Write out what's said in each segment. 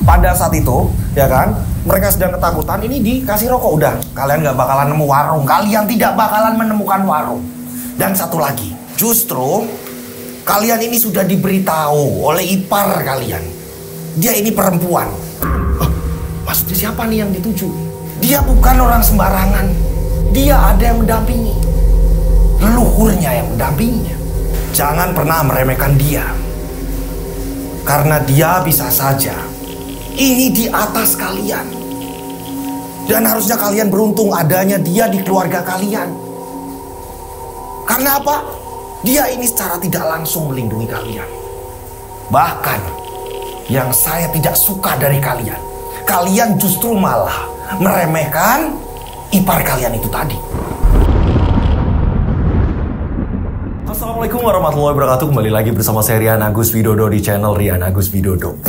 Pada saat itu, ya kan, mereka sedang ketakutan, ini dikasih rokok. Udah, kalian nggak bakalan nemu warung, kalian tidak bakalan menemukan warung. Dan satu lagi, justru kalian ini sudah diberitahu oleh ipar kalian. Dia ini perempuan. Maksudnya siapa nih yang dituju? Dia bukan orang sembarangan. Dia ada yang mendampingi. Leluhurnya yang mendampinginya. Jangan pernah meremehkan dia. Karena dia bisa saja ini di atas kalian. Dan harusnya kalian beruntung adanya dia di keluarga kalian. Karena apa? Dia ini secara tidak langsung melindungi kalian. Bahkan yang saya tidak suka dari kalian, kalian justru malah meremehkan ipar kalian itu tadi. Assalamualaikum warahmatullahi wabarakatuh. Kembali lagi bersama saya Rian Agus Widodo di channel Rian Agus Widodo.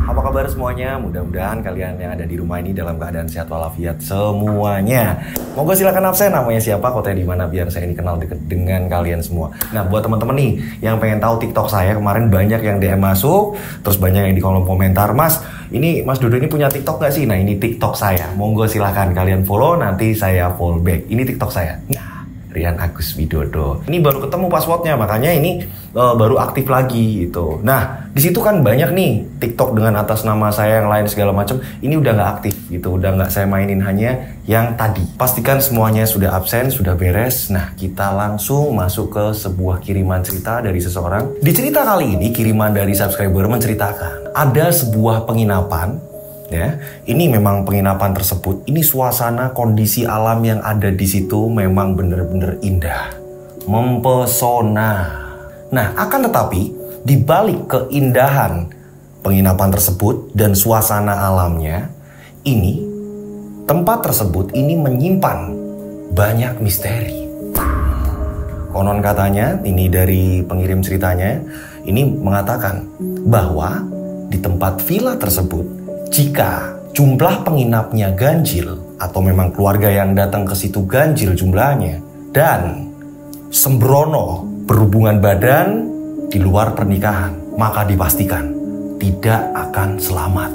Apa kabar semuanya? Mudah-mudahan kalian yang ada di rumah ini dalam keadaan sehat walafiat semuanya. Monggo silakan absen namanya siapa, kotanya di mana, biar saya ini kenal deket dengan kalian semua. Nah, buat teman-teman nih yang pengen tahu TikTok saya, kemarin banyak yang DM masuk, terus banyak yang di kolom komentar, Mas, ini Mas Dodo ini punya TikTok gak sih? Nah, ini TikTok saya. Monggo silakan kalian follow, nanti saya follow back. Ini TikTok saya. Nah, Rian Agus Widodo. Ini baru ketemu passwordnya, makanya ini baru aktif lagi gitu. Nah, di situ kan banyak nih TikTok dengan atas nama saya yang lain segala macam. Ini udah nggak aktif gitu, udah nggak saya mainin, hanya yang tadi. Pastikan semuanya sudah absen, sudah beres. Nah, kita langsung masuk ke sebuah kiriman cerita dari seseorang. Di cerita kali ini kiriman dari subscriber menceritakan ada sebuah penginapan. Ya, ini memang penginapan tersebut, ini suasana kondisi alam yang ada di situ memang benar-benar indah, mempesona. Nah, akan tetapi di balik keindahan penginapan tersebut dan suasana alamnya, ini tempat tersebut ini menyimpan banyak misteri. Konon katanya, ini dari pengirim ceritanya, ini mengatakan bahwa di tempat villa tersebut, jika jumlah penginapnya ganjil atau memang keluarga yang datang ke situ ganjil jumlahnya dan sembrono berhubungan badan di luar pernikahan, maka dipastikan tidak akan selamat.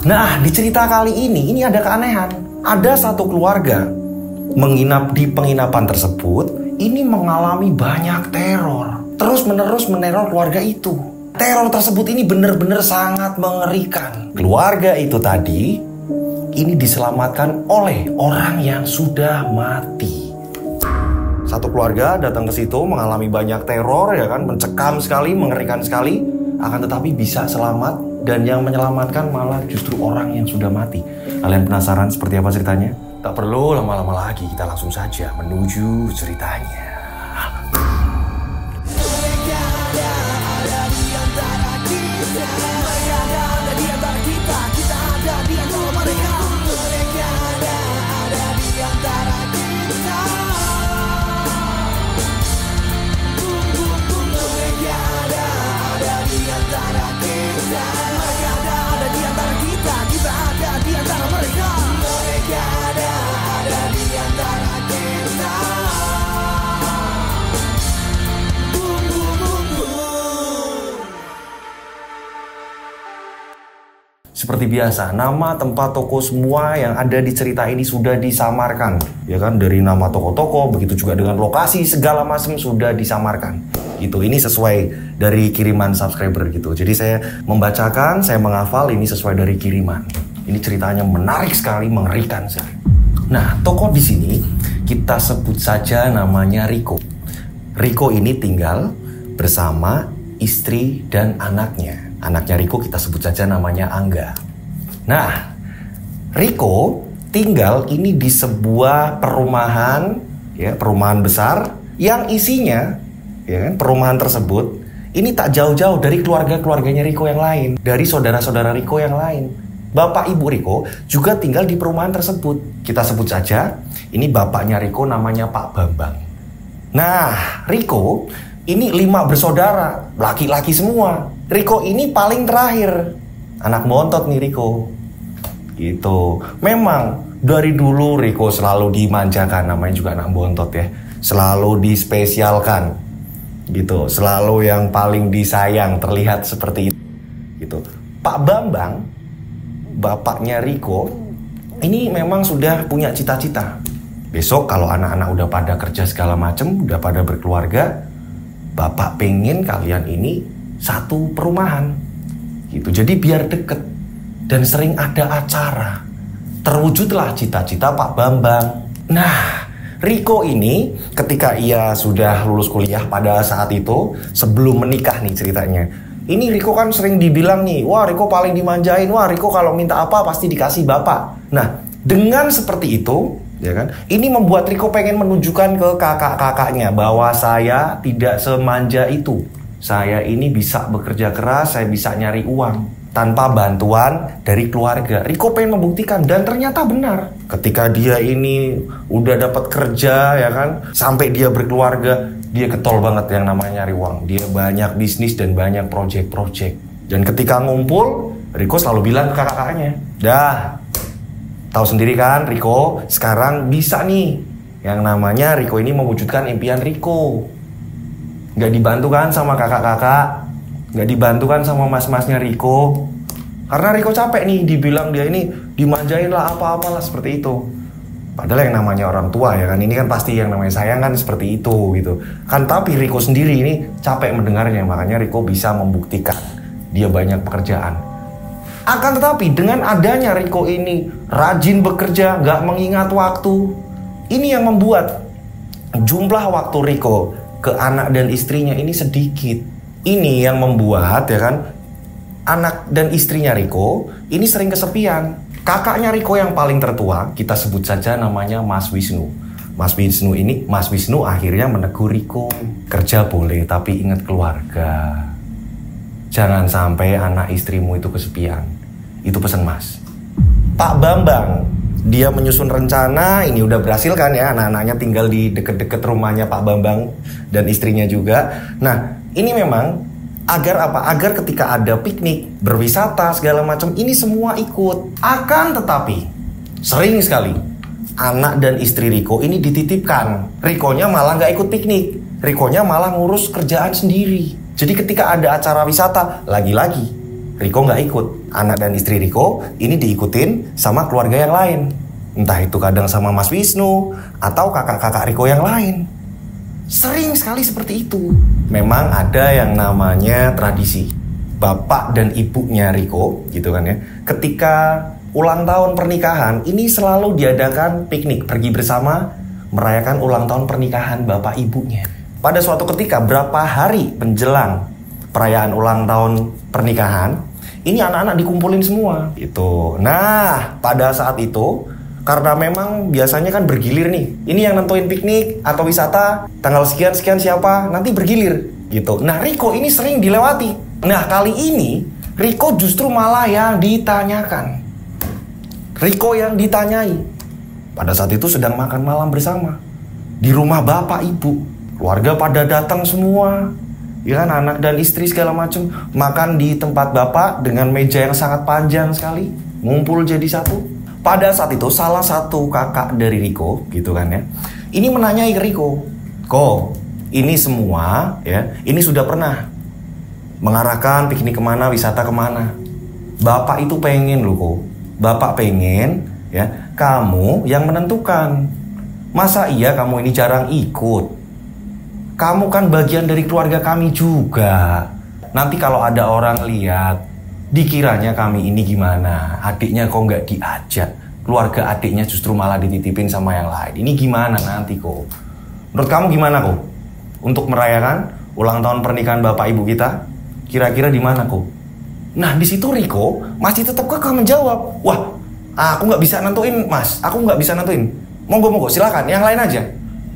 Nah, di cerita kali ini ada keanehan. Ada satu keluarga menginap di penginapan tersebut, ini mengalami banyak teror, terus-menerus meneror keluarga itu. Teror tersebut ini benar-benar sangat mengerikan. Keluarga itu tadi ini diselamatkan oleh orang yang sudah mati. Satu keluarga datang ke situ mengalami banyak teror, ya kan, mencekam sekali, mengerikan sekali. Akan tetapi bisa selamat, dan yang menyelamatkan malah justru orang yang sudah mati. Kalian penasaran seperti apa ceritanya? Tak perlu lama-lama lagi, kita langsung saja menuju ceritanya. Seperti biasa, nama, tempat, toko semua yang ada di cerita ini sudah disamarkan, ya kan, dari nama toko-toko, begitu juga dengan lokasi segala macam sudah disamarkan. Gitu, ini sesuai dari kiriman subscriber gitu. Jadi saya membacakan, saya menghafal, ini sesuai dari kiriman. Ini ceritanya menarik sekali, mengerikan sekali. Nah, toko di sini kita sebut saja namanya Riko. Riko ini tinggal bersama istri dan anaknya. Anaknya Riko kita sebut saja namanya Angga. Nah, Riko tinggal ini di sebuah perumahan, ya, perumahan besar yang isinya, ya kan, perumahan tersebut ini tak jauh-jauh dari keluarga-keluarganya Riko yang lain, dari saudara-saudara Riko yang lain. Bapak ibu Riko juga tinggal di perumahan tersebut. Kita sebut saja ini bapaknya Riko namanya Pak Bambang. Nah, Riko ini 5 bersaudara, laki-laki semua. Riko ini paling terakhir, anak bontot nih Riko. Gitu. Memang dari dulu Riko selalu dimanjakan, namanya juga anak bontot ya. Selalu dispesialkan. Gitu, selalu yang paling disayang, terlihat seperti itu. gitu. Pak Bambang, bapaknya Riko, ini memang sudah punya cita-cita. Besok kalau anak-anak udah pada kerja segala macem, udah pada berkeluarga, bapak pengen kalian ini satu perumahan gitu. Jadi biar deket dan sering ada acara. Terwujudlah cita-cita Pak Bambang. Nah, Riko ini ketika ia sudah lulus kuliah pada saat itu, sebelum menikah nih ceritanya. Ini Riko kan sering dibilang nih, wah Riko paling dimanjain, wah Riko kalau minta apa pasti dikasih bapak. Nah, dengan seperti itu, ya kan, ini membuat Riko pengen menunjukkan ke kakak-kakaknya bahwa saya tidak semanja itu. Saya ini bisa bekerja keras, saya bisa nyari uang tanpa bantuan dari keluarga. Riko pengen membuktikan, dan ternyata benar. Ketika dia ini udah dapat kerja, ya kan, sampai dia berkeluarga, dia getol banget yang namanya nyari uang. Dia banyak bisnis dan banyak project-project. Dan ketika ngumpul, Riko selalu bilang ke kakak-kakaknya, dah, tahu sendiri kan Riko sekarang bisa nih. Yang namanya Riko ini mewujudkan impian Riko. Gak dibantu kan sama kakak-kakak, gak dibantu kan sama mas-masnya Riko. Karena Riko capek nih dibilang dia ini dimanjain lah apa-apalah seperti itu. Padahal yang namanya orang tua, ya kan, ini kan pasti yang namanya sayang kan seperti itu gitu kan. Tapi Riko sendiri ini capek mendengarnya. Makanya Riko bisa membuktikan dia banyak pekerjaan. Akan tetapi dengan adanya Riko ini rajin bekerja, gak mengingat waktu, ini yang membuat jumlah waktu Riko ke anak dan istrinya ini sedikit. Ini yang membuat, ya kan, anak dan istrinya Riko ini sering kesepian. Kakaknya Riko yang paling tertua, kita sebut saja namanya Mas Wisnu. Mas Wisnu akhirnya menegur Riko, kerja boleh tapi ingat keluarga. Jangan sampai anak istrimu itu kesepian. Itu pesan Mas. Pak Bambang, dia menyusun rencana, ini udah berhasil kan ya, anak-anaknya tinggal di deket-deket rumahnya Pak Bambang dan istrinya juga. Nah, ini memang agar apa? Agar ketika ada piknik, berwisata, segala macam, ini semua ikut. Akan tetapi, sering sekali anak dan istri Riko ini dititipkan. Rikonya malah nggak ikut piknik. Rikonya malah ngurus kerjaan sendiri. Jadi ketika ada acara wisata, lagi-lagi Riko nggak ikut. Anak dan istri Riko ini diikutin sama keluarga yang lain. Entah itu kadang sama Mas Wisnu atau kakak-kakak Riko yang lain. Sering sekali seperti itu. Memang ada yang namanya tradisi. Bapak dan ibunya Riko, gitu kan ya, ketika ulang tahun pernikahan, ini selalu diadakan piknik, pergi bersama, merayakan ulang tahun pernikahan bapak ibunya. Pada suatu ketika, berapa hari menjelang perayaan ulang tahun pernikahan, ini anak-anak dikumpulin semua gitu. Nah, pada saat itu, karena memang biasanya kan bergilir nih, ini yang nentuin piknik atau wisata, tanggal sekian-sekian siapa, nanti bergilir gitu. Nah, Riko ini sering dilewati. Nah, kali ini Riko justru malah yang ditanyakan. Riko yang ditanyai. Pada saat itu sedang makan malam bersama di rumah bapak ibu. Keluarga pada datang semua, ya kan, anak dan istri segala macam, makan di tempat bapak dengan meja yang sangat panjang sekali, ngumpul jadi satu. Pada saat itu salah satu kakak dari Riko, gitu kan ya, ini menanyai ke Riko, "Ko, ini semua ya, ini sudah pernah mengarahkan piknik kemana, wisata kemana. Bapak itu pengen loh, Ko. Bapak pengen ya, kamu yang menentukan. Masa iya kamu ini jarang ikut? Kamu kan bagian dari keluarga kami juga. Nanti kalau ada orang lihat, dikiranya kami ini gimana, adiknya kok nggak diajak, keluarga adiknya justru malah dititipin sama yang lain. Ini gimana nanti kok? Menurut kamu gimana kok? Untuk merayakan ulang tahun pernikahan bapak ibu kita, kira-kira di mana kok?" Nah, di situ Riko masih tetap kekeh menjawab, "Wah, aku nggak bisa nentuin mas, aku nggak bisa nentuin. Monggo, silakan, yang lain aja.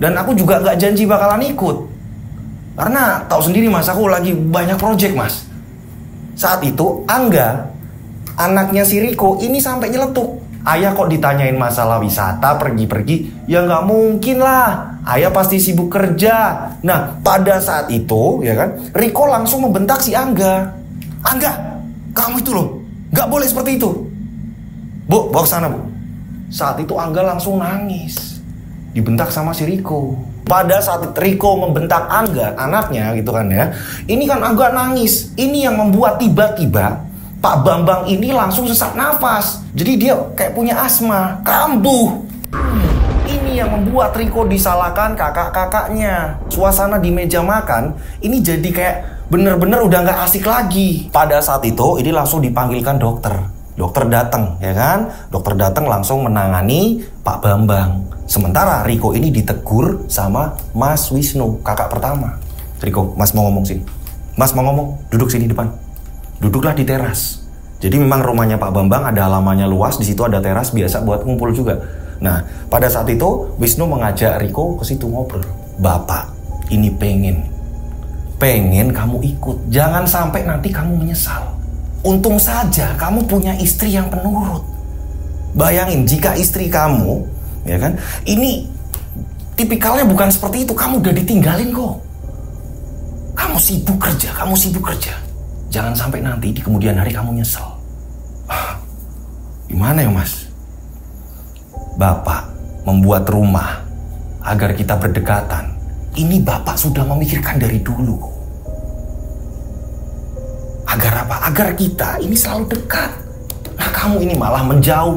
Dan aku juga nggak janji bakalan ikut. Karena tahu sendiri mas, aku lagi banyak project mas." Saat itu Angga, anaknya si Riko ini sampai nyeletuk, "Ayah kok ditanyain masalah wisata, pergi-pergi? Ya nggak mungkin lah, ayah pasti sibuk kerja." Nah, pada saat itu ya kan, Riko langsung membentak si Angga, "Angga, kamu itu loh, nggak boleh seperti itu. Bu, bawa ke sana bu." Saat itu Angga langsung nangis, dibentak sama si Riko. Pada saat Riko membentak Angga, anaknya gitu kan ya, ini kan Angga nangis. Ini yang membuat tiba-tiba Pak Bambang ini langsung sesak nafas. Jadi dia kayak punya asma, kambuh. Ini yang membuat Riko disalahkan kakak-kakaknya. Suasana di meja makan ini jadi kayak bener-bener udah nggak asik lagi. Pada saat itu ini langsung dipanggilkan dokter. Dokter datang, ya kan? Dokter datang langsung menangani Pak Bambang. Sementara Riko ini ditegur sama Mas Wisnu, kakak pertama. Riko, Mas mau ngomong sini. Mas mau ngomong, duduk sini depan. Duduklah di teras. Jadi memang rumahnya Pak Bambang ada halamannya luas, di situ ada teras biasa buat ngumpul juga. Nah, pada saat itu Wisnu mengajak Riko ke situ ngobrol. Bapak, ini pengen kamu ikut. Jangan sampai nanti kamu menyesal. Untung saja kamu punya istri yang penurut. Bayangin jika istri kamu, ya kan, ini tipikalnya bukan seperti itu, kamu udah ditinggalin kok. Kamu sibuk kerja. Jangan sampai nanti di kemudian hari kamu nyesel. Gimana ya Mas? Bapak membuat rumah agar kita berdekatan. Ini Bapak sudah memikirkan dari dulu. Agar apa? Agar kita ini selalu dekat. Nah kamu ini malah menjauh.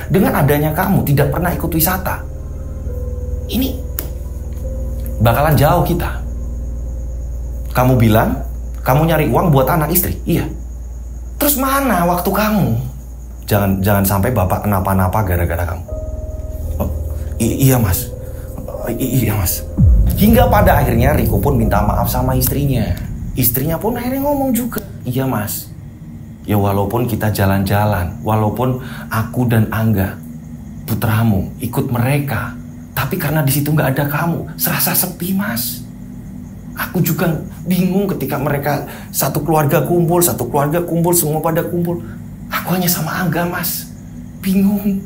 Dengan adanya kamu tidak pernah ikut wisata. Ini bakalan jauh kita. Kamu bilang kamu nyari uang buat anak istri. Iya. Terus mana waktu kamu? Jangan sampai Bapak kenapa-napa gara-gara kamu. Oh, iya Mas. Iya Mas. Hingga pada akhirnya Riko pun minta maaf sama istrinya. Istrinya pun akhirnya ngomong juga. Iya Mas. Ya walaupun kita jalan-jalan, walaupun aku dan Angga putramu ikut mereka, tapi karena di situ nggak ada kamu, serasa sepi Mas. Aku juga bingung ketika mereka satu keluarga kumpul, semua pada kumpul. Aku hanya sama Angga Mas. Bingung.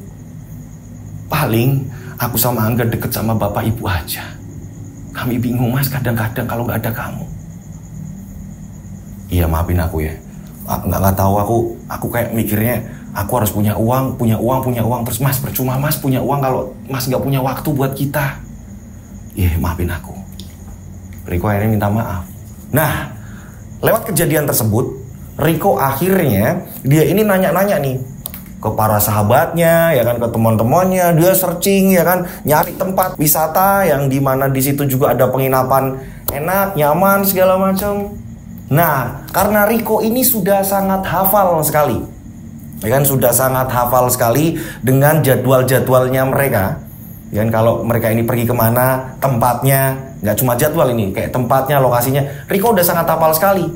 Paling aku sama Angga deket sama bapak ibu aja. Kami bingung Mas kadang-kadang kalau nggak ada kamu. Iya maafin aku ya. Nggak tahu aku kayak mikirnya aku harus punya uang. Terus Mas percuma Mas punya uang kalau Mas nggak punya waktu buat kita. Iya maafin aku. Riko akhirnya minta maaf. Nah, lewat kejadian tersebut, Riko akhirnya dia ini nanya-nanya nih ke para sahabatnya, ya kan, ke teman-temannya. Dia searching, ya kan, nyari tempat wisata yang dimana di situ juga ada penginapan enak, nyaman segala macam. Nah, karena Riko ini sudah sangat hafal sekali, ya kan, sudah sangat hafal sekali dengan jadwal-jadwalnya mereka. Dan kalau mereka ini pergi kemana, tempatnya, nggak cuma jadwal ini, kayak tempatnya, lokasinya, Riko udah sangat hafal sekali.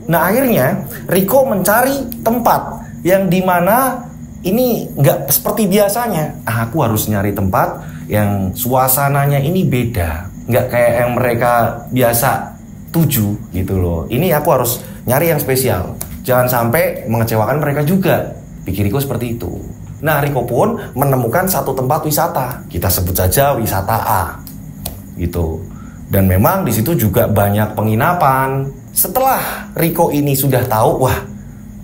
Nah akhirnya Riko mencari tempat yang dimana ini nggak seperti biasanya. Aku harus nyari tempat yang suasananya ini beda, nggak kayak yang mereka biasa tuju gitu loh. Ini aku harus nyari yang spesial, jangan sampai mengecewakan mereka juga. Pikir Riko seperti itu. Nah, Riko pun menemukan satu tempat wisata. Kita sebut saja wisata A. Gitu. Dan memang di situ juga banyak penginapan. Setelah Riko ini sudah tahu, wah,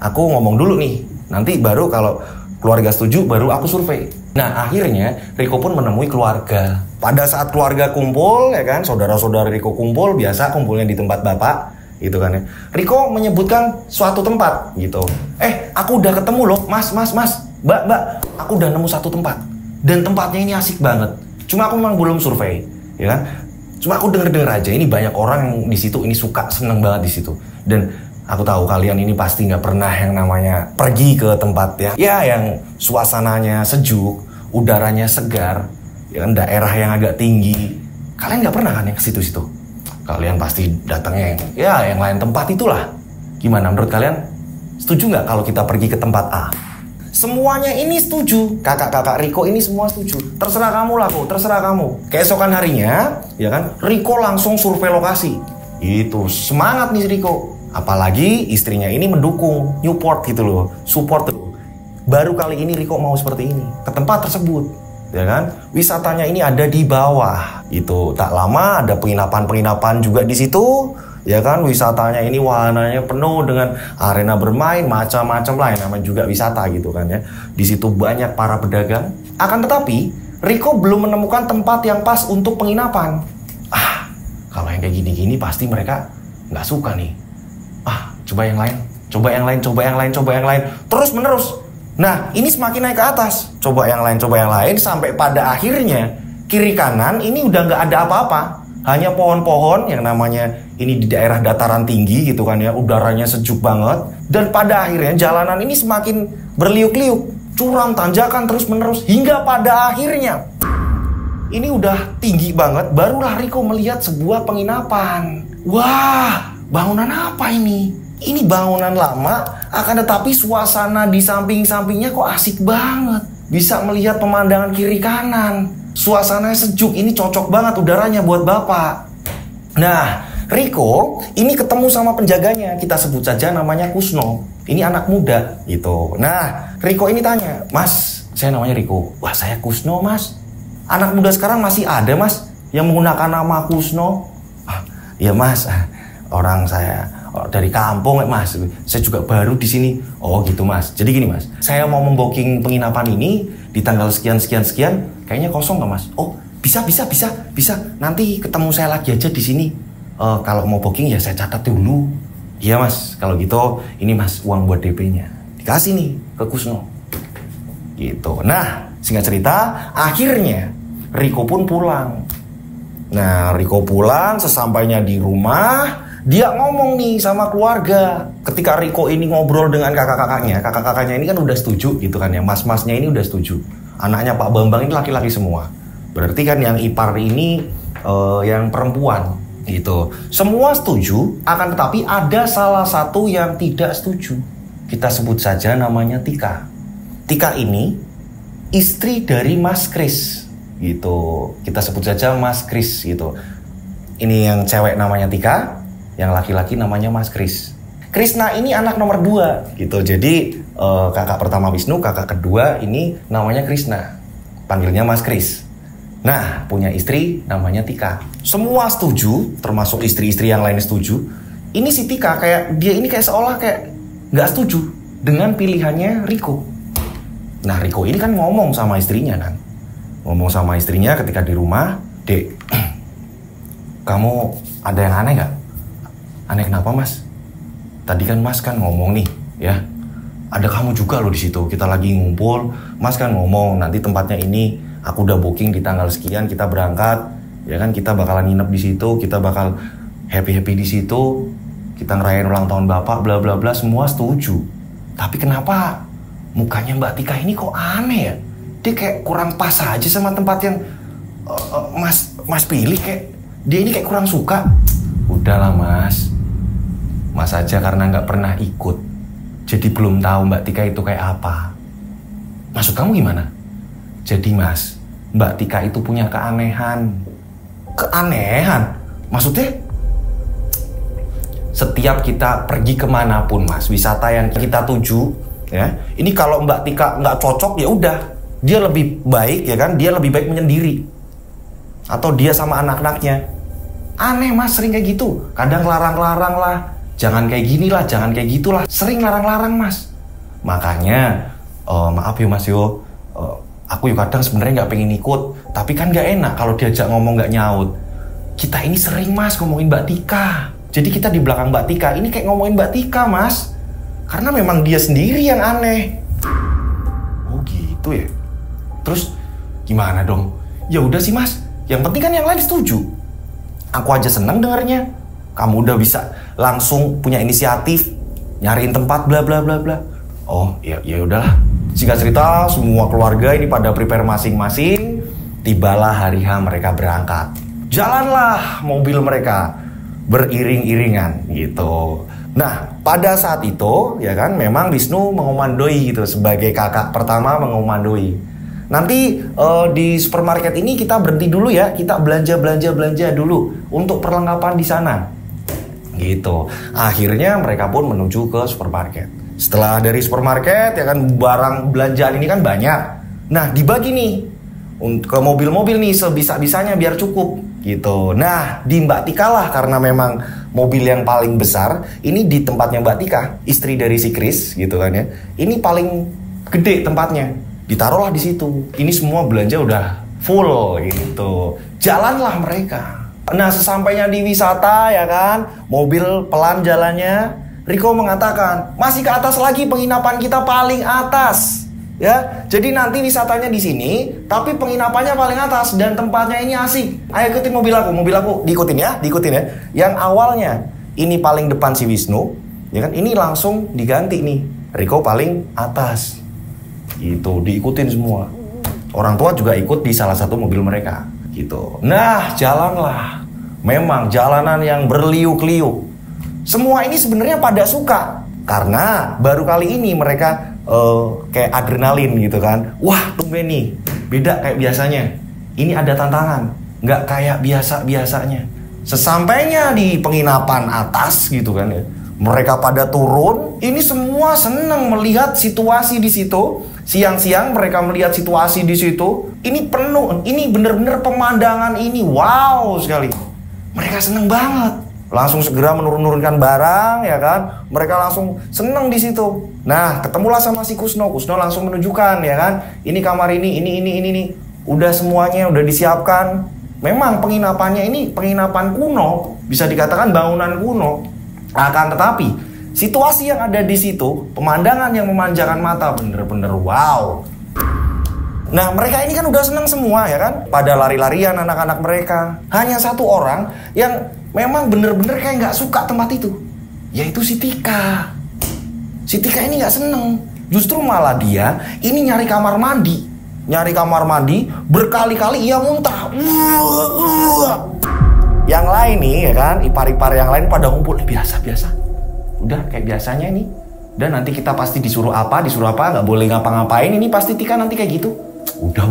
aku ngomong dulu nih. Nanti baru kalau keluarga setuju, baru aku survei. Nah, akhirnya Riko pun menemui keluarga. Pada saat keluarga kumpul, ya kan, saudara-saudara Riko kumpul, biasa kumpulnya di tempat bapak, gitu kan ya. Riko menyebutkan suatu tempat, gitu. Aku udah ketemu loh, mas. Mbak, aku udah nemu satu tempat. Dan tempatnya ini asik banget. Cuma aku memang belum survei, ya kan? Cuma aku denger aja, ini banyak orang di situ ini suka, seneng banget di situ. Dan aku tahu kalian ini pasti nggak pernah yang namanya pergi ke tempat yang suasananya sejuk, udaranya segar, ya kan, daerah yang agak tinggi. Kalian nggak pernah kan yang ke situ-situ? Kalian pasti datangnya yang lain tempat itulah. Gimana menurut kalian? Setuju nggak kalau kita pergi ke tempat A? Semuanya ini setuju. Kakak-kakak Riko ini semua setuju. Terserah kamu lah, terserah kamu. Keesokan harinya, ya kan, Riko langsung survei lokasi. Itu semangat nih Riko. Apalagi istrinya ini mendukung, Newport gitu loh, support tuh. Baru kali ini Riko mau seperti ini ke tempat tersebut, ya kan? Wisatanya ini ada di bawah. Itu tak lama ada penginapan juga di situ. Ya kan, wisatanya ini wahananya penuh dengan arena bermain, macam-macam lah, yang namanya juga wisata gitu kan ya. Di situ banyak para pedagang. Akan tetapi, Riko belum menemukan tempat yang pas untuk penginapan. Kalau yang kayak gini-gini pasti mereka nggak suka nih. Coba yang lain. Coba yang lain, coba yang lain, coba yang lain. Terus menerus. Nah, ini semakin naik ke atas. Coba yang lain, coba yang lain. Sampai pada akhirnya, kiri kanan ini udah nggak ada apa-apa. Hanya pohon-pohon yang namanya ini di daerah dataran tinggi gitu kan ya. Udaranya sejuk banget. Dan pada akhirnya jalanan ini semakin berliuk-liuk. Curam, tanjakan terus menerus. Hingga pada akhirnya, ini udah tinggi banget. Barulah Riko melihat sebuah penginapan. Wah, bangunan apa ini? Ini bangunan lama, akan tetapi suasana di samping-sampingnya kok asik banget. Bisa melihat pemandangan kiri kanan. Suasananya sejuk, ini cocok banget udaranya buat Bapak. Nah, Riko ini ketemu sama penjaganya. Kita sebut saja namanya Kusno. Ini anak muda gitu. Nah, Riko ini tanya, "Mas, saya namanya Riko." "Wah, saya Kusno, Mas." "Anak muda sekarang masih ada, Mas, yang menggunakan nama Kusno?" "Ah, iya, Mas. Orang saya dari kampung, Mas. Saya juga baru di sini." "Oh, gitu, Mas. Jadi gini, Mas. Saya mau membooking penginapan ini di tanggal sekian. Kayaknya kosong nggak, Mas?" "Oh, bisa. Nanti ketemu saya lagi aja di sini. Kalau mau booking ya saya catat dulu." "Iya, Mas. Kalau gitu, ini, Mas, uang buat DP-nya." Dikasih nih ke Kusno. Gitu. Nah, singkat cerita, akhirnya Riko pun pulang. Nah, Riko pulang, sesampainya di rumah, dia ngomong nih sama keluarga. Ketika Riko ini ngobrol dengan kakak-kakaknya ini kan udah setuju gitu kan ya. Mas-masnya ini udah setuju. Anaknya Pak Bambang ini laki-laki semua. Berarti kan yang ipar ini yang perempuan gitu. Semua setuju, akan tetapi ada salah satu yang tidak setuju. Kita sebut saja namanya Tika. Tika ini istri dari Mas Kris gitu. Kita sebut saja Mas Kris gitu. Ini yang cewek namanya Tika, yang laki-laki namanya Mas Kris. Krisna ini anak nomor 2 gitu. Jadi kakak pertama Wisnu, kakak kedua ini namanya Krisna. Panggilnya Mas Kris. Nah, punya istri namanya Tika. Semua setuju, termasuk istri-istri yang lain setuju. Ini si Tika dia ini kayak seolah kayak nggak setuju dengan pilihannya Riko. Nah, Riko ini kan ngomong sama istrinya kan. Ngomong sama istrinya ketika di rumah, "Dek, kamu ada yang aneh nggak?" "Aneh kenapa, Mas?" "Tadi kan Mas kan ngomong nih, ya. Ada kamu juga loh di situ. Kita lagi ngumpul, Mas kan ngomong nanti tempatnya ini aku udah booking di tanggal sekian, kita berangkat, ya kan kita bakalan nginep di situ, kita bakal happy di situ, kita ngerayain ulang tahun Bapak, bla bla bla." Semua setuju. Tapi kenapa mukanya Mbak Tika ini kok aneh ya? Dia kayak kurang pas aja sama tempat yang Mas pilih, kayak dia ini kayak kurang suka. "Udahlah, Mas. Mas aja karena nggak pernah ikut, jadi belum tahu Mbak Tika itu kayak apa." "Maksud kamu gimana?" "Jadi, Mas, Mbak Tika itu punya keanehan." "Keanehan? Maksudnya?" "Setiap kita pergi kemanapun, Mas, wisata yang kita tuju, ya, ini kalau Mbak Tika nggak cocok, ya udah, dia lebih baik, ya kan, dia lebih baik menyendiri. Atau dia sama anak-anaknya." "Aneh, Mas, sering kayak gitu. Kadang larang-larang lah. Jangan kayak gini lah, jangan kayak gitulah. Sering larang-larang, Mas. Makanya, maaf ya, Mas yo. Aku yuk kadang sebenarnya nggak pengen ikut. Tapi kan nggak enak kalau diajak ngomong nggak nyaut. Kita ini sering, Mas, ngomongin Mbak Tika. Jadi kita di belakang Mbak Tika ini kayak ngomongin Mbak Tika, Mas. Karena memang dia sendiri yang aneh." "Oh gitu ya. Terus gimana dong?" "Ya udah sih, Mas. Yang penting kan yang lain setuju. Aku aja seneng dengernya. Kamu udah bisa langsung punya inisiatif nyariin tempat bla bla bla bla." "Oh, ya udahlah." Singkat cerita, semua keluarga ini pada prepare masing-masing. Tibalah hari H mereka berangkat. Jalanlah mobil mereka beriring-iringan gitu. Nah, pada saat itu ya kan memang Wisnu mengomandoi gitu, sebagai kakak pertama mengomandoi. "Nanti di supermarket ini kita berhenti dulu ya, kita belanja dulu untuk perlengkapan di sana." Gitu. Akhirnya mereka pun menuju ke supermarket. Setelah dari supermarket ya kan barang belanjaan ini kan banyak. Nah, dibagi nih ke mobil-mobil nih sebisa-bisanya biar cukup gitu. Nah, di Mbak Tika lah, karena memang mobil yang paling besar ini di tempatnya Mbak Tika, istri dari si Kris gitu kan ya. Ini paling gede tempatnya. Ditaruhlah di situ. Ini semua belanja udah full gitu. Jalanlah mereka. Nah, sesampainya di wisata ya kan, mobil pelan jalannya. Riko mengatakan, masih ke atas lagi, penginapan kita paling atas. Ya, jadi nanti wisatanya di sini, tapi penginapannya paling atas dan tempatnya ini asik. Ayo ikutin mobil aku diikutin ya. Yang awalnya ini paling depan si Wisnu, ya kan? Ini langsung diganti nih, Riko paling atas. Gitu, diikutin semua. Orang tua juga ikut di salah satu mobil mereka, gitu. Nah, jalanlah. Memang jalanan yang berliuk-liuk. Semua ini sebenarnya pada suka karena baru kali ini mereka kayak adrenalin gitu kan. Wah, tumben nih, beda kayak biasanya. Ini ada tantangan, nggak kayak biasanya. Sesampainya di penginapan atas gitu kan ya, mereka pada turun. Ini semua seneng melihat situasi di situ. Siang-siang mereka melihat situasi di situ. Ini penuh, ini bener-bener pemandangan ini wow sekali. Mereka seneng banget. Langsung segera menurunkan barang, ya kan? Mereka langsung seneng di situ. Nah, ketemulah sama si Kusno. Kusno langsung menunjukkan, ya kan? Ini kamar ini. Udah semuanya udah disiapkan. Memang penginapannya ini penginapan kuno, bisa dikatakan bangunan kuno. Akan tetapi situasi yang ada di situ, pemandangan yang memanjakan mata, bener-bener wow. Nah, mereka ini kan udah seneng semua, ya kan? Pada lari-larian anak-anak mereka. Hanya satu orang yang memang bener-bener kayak nggak suka tempat itu, yaitu si Tika. Si Tika ini nggak seneng. Justru malah dia ini nyari kamar mandi. Berkali-kali ia muntah. Yang lain nih, ya kan, ipar-ipar yang lain pada ngumpul. Biasa. Udah kayak biasanya nih. Dan nanti kita pasti disuruh apa, nggak boleh ngapa-ngapain. Ini pasti Tika nanti kayak gitu. Udah.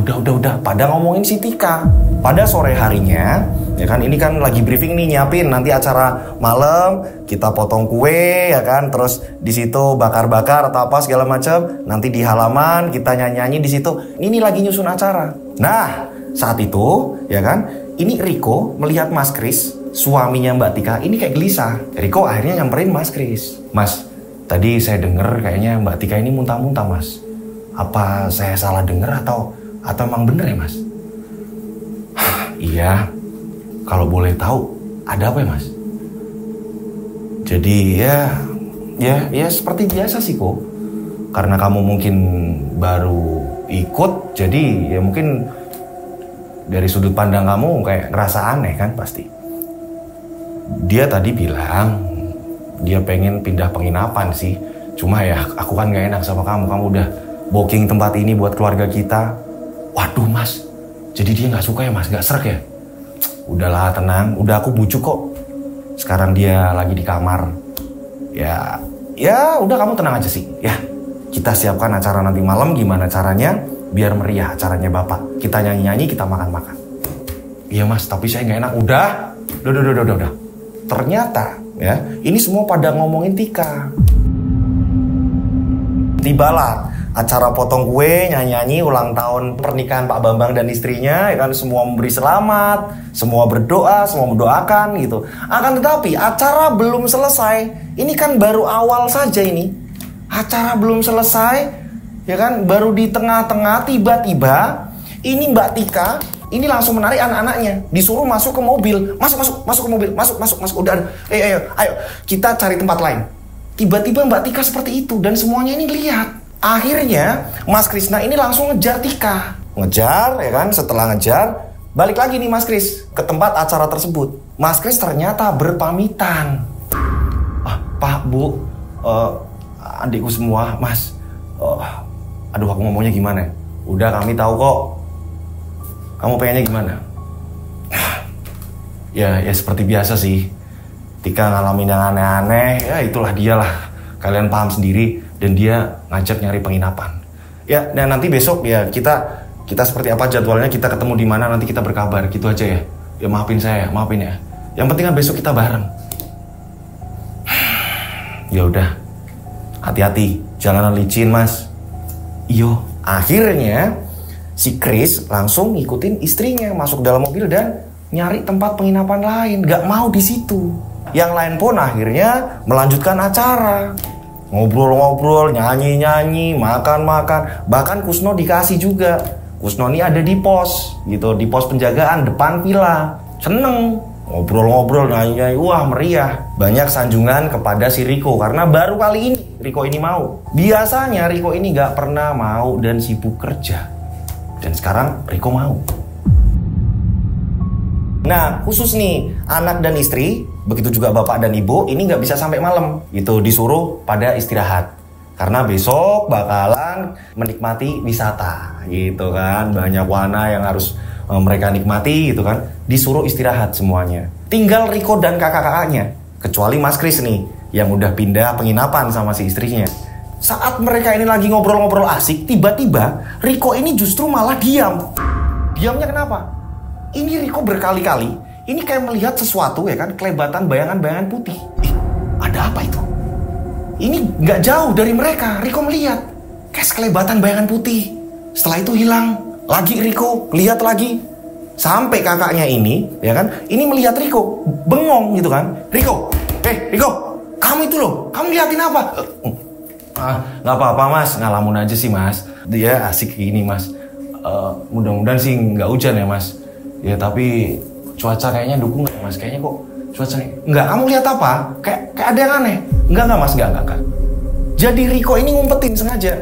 Pada ngomongin si Tika. Pada sore harinya, ya kan, ini kan lagi briefing nih, nyiapin nanti acara malam, kita potong kue, ya kan, terus di situ bakar-bakar atau apa segala macam. Nanti di halaman kita nyanyi-nyanyi di situ. Ini lagi nyusun acara. Nah, saat itu, ya kan, ini Riko melihat Mas Kris, suaminya Mbak Tika, ini kayak gelisah. Riko akhirnya nyamperin Mas Kris. Mas, tadi saya denger kayaknya Mbak Tika ini muntah-muntah, Mas. Apa saya salah denger atau emang bener ya, Mas? Iya, kalau boleh tahu ada apa ya, Mas? Jadi ya seperti biasa sih kok. Karena kamu mungkin baru ikut, jadi ya mungkin dari sudut pandang kamu kayak ngerasa aneh kan pasti. Dia tadi bilang dia pengen pindah penginapan sih. Cuma ya aku kan gak enak sama kamu udah booking tempat ini buat keluarga kita. Waduh, Mas, jadi dia gak suka ya, Mas? Gak srek ya? Udahlah, tenang, udah aku bujuk kok. Sekarang dia lagi di kamar. Ya udah, kamu tenang aja sih. Ya, kita siapkan acara nanti malam, gimana caranya biar meriah acaranya Bapak. Kita nyanyi-nyanyi, kita makan-makan. Iya, Mas, tapi saya gak enak. Udah. Ternyata ya, ini semua pada ngomongin Tika. Tibalah acara potong kue, nyanyi-nyanyi ulang tahun pernikahan Pak Bambang dan istrinya, ya kan, semua memberi selamat, semua berdoa, semua mendoakan gitu. Akan tetapi acara belum selesai. Ini kan baru awal saja ini. Acara belum selesai, ya kan, baru di tengah-tengah tiba-tiba ini Mbak Tika ini langsung menarik anak-anaknya, disuruh masuk ke mobil. Masuk ke mobil, masuk. Udah, ayo, kita cari tempat lain. Tiba-tiba Mbak Tika seperti itu dan semuanya ini lihat. Akhirnya Mas Krisna ini langsung ngejar Tika. Ngejar, ya kan, setelah ngejar balik lagi nih Mas Kris ke tempat acara tersebut. Mas Kris ternyata berpamitan. Pak, Bu, adikku semua, Mas, aduh aku ngomongnya gimana? Udah, kami tahu kok. Kamu pengennya gimana? Ya seperti biasa sih. Tika ngalamin yang aneh-aneh, ya itulah dialah. Kalian paham sendiri. Dan dia ngajak nyari penginapan. Ya, dan nanti besok ya kita seperti apa jadwalnya, kita ketemu di mana, nanti kita berkabar, gitu aja ya. Ya maafin ya. Yang penting kan besok kita bareng. Ya udah, hati-hati, jalanan licin, Mas. Iyo, akhirnya si Kris langsung ngikutin istrinya masuk dalam mobil dan nyari tempat penginapan lain. Gak mau di situ. Yang lain pun akhirnya melanjutkan acara. Ngobrol-ngobrol, nyanyi-nyanyi, makan-makan. Bahkan Kusno dikasih juga. Kusno ini ada di pos gitu, di pos penjagaan depan villa. Seneng. Ngobrol-ngobrol, nanya, wah meriah. Banyak sanjungan kepada si Riko karena baru kali ini Riko ini mau. Biasanya Riko ini gak pernah mau dan sibuk kerja. Dan sekarang Riko mau. Nah, khusus nih anak dan istri, begitu juga bapak dan ibu, ini gak bisa sampai malam. Itu disuruh pada istirahat. Karena besok bakalan menikmati wisata gitu kan. Banyak warna yang harus mereka nikmati gitu kan. Disuruh istirahat semuanya. Tinggal Riko dan kakak-kakaknya. Kecuali Mas Kris nih yang udah pindah penginapan sama si istrinya. Saat mereka ini lagi ngobrol-ngobrol asik, tiba-tiba Riko ini justru malah diam. Diamnya kenapa? Ini Riko berkali-kali ini kayak melihat sesuatu ya kan, kelebatan bayangan-bayangan putih. Ada apa itu? Ini nggak jauh dari mereka. Riko melihat kayak sekelebatan bayangan putih. Setelah itu hilang. Lagi Riko lihat lagi. Sampai kakaknya ini ya kan, ini melihat Riko bengong gitu kan. Riko, Riko, kamu itu loh, kamu liatin apa? Nggak apa-apa mas, ngalamun aja sih mas. Dia asik gini mas. Mudah-mudahan sih nggak hujan ya mas. Ya tapi cuaca kayaknya dukung nggak mas? Kayaknya kok cuacanya nggak. Kamu lihat apa? Kayak ada yang aneh. Nggak mas, nggak. Jadi Riko ini ngumpetin sengaja.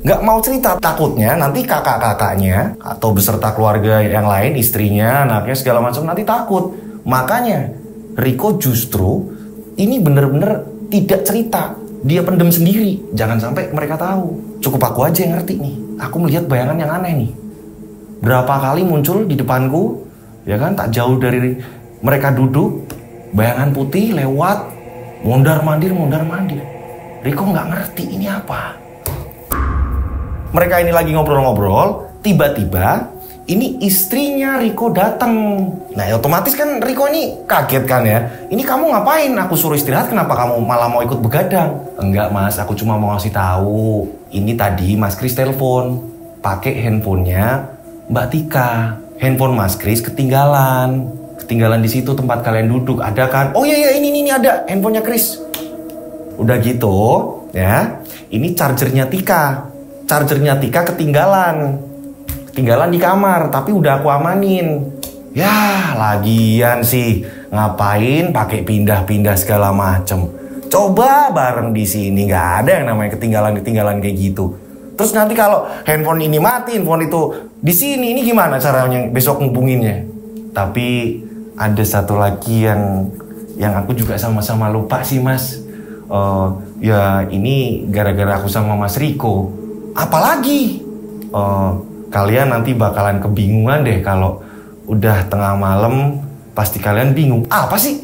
Nggak mau cerita, takutnya nanti kakak-kakaknya atau beserta keluarga yang lain, istrinya, anaknya segala macam nanti takut. Makanya Riko justru ini bener-bener tidak cerita. Dia pendem sendiri, jangan sampai mereka tahu. Cukup aku aja yang ngerti nih. Aku melihat bayangan yang aneh nih. Berapa kali muncul di depanku, ya kan, tak jauh dari mereka duduk, bayangan putih lewat, mondar-mandir. Riko nggak ngerti ini apa. Mereka ini lagi ngobrol-ngobrol, tiba-tiba ini istrinya Riko datang. Nah otomatis kan Riko ini kaget kan ya. Ini kamu ngapain? Aku suruh istirahat, kenapa kamu malah mau ikut begadang? Enggak mas, aku cuma mau ngasih tahu. Ini tadi Mas Kris telepon, pakai handphonenya Mbak Tika. Handphone Mas Kris ketinggalan di situ tempat kalian duduk. Ada kan? Oh iya ini ada handphonenya Kris. Udah gitu ya. Ini chargernya Tika. Chargernya Tika ketinggalan di kamar, tapi udah aku amanin. Ya, lagian sih ngapain pakai pindah-pindah segala macem. Coba bareng di sini, nggak ada yang namanya ketinggalan kayak gitu. Terus nanti kalau handphone ini mati, handphone itu di sini, ini gimana caranya besok ngubunginnya? Tapi ada satu lagi yang aku juga sama-sama lupa sih mas. Ya ini gara-gara aku sama Mas Riko. Apalagi kalian nanti bakalan kebingungan deh kalau udah tengah malam, pasti kalian bingung. Apa sih?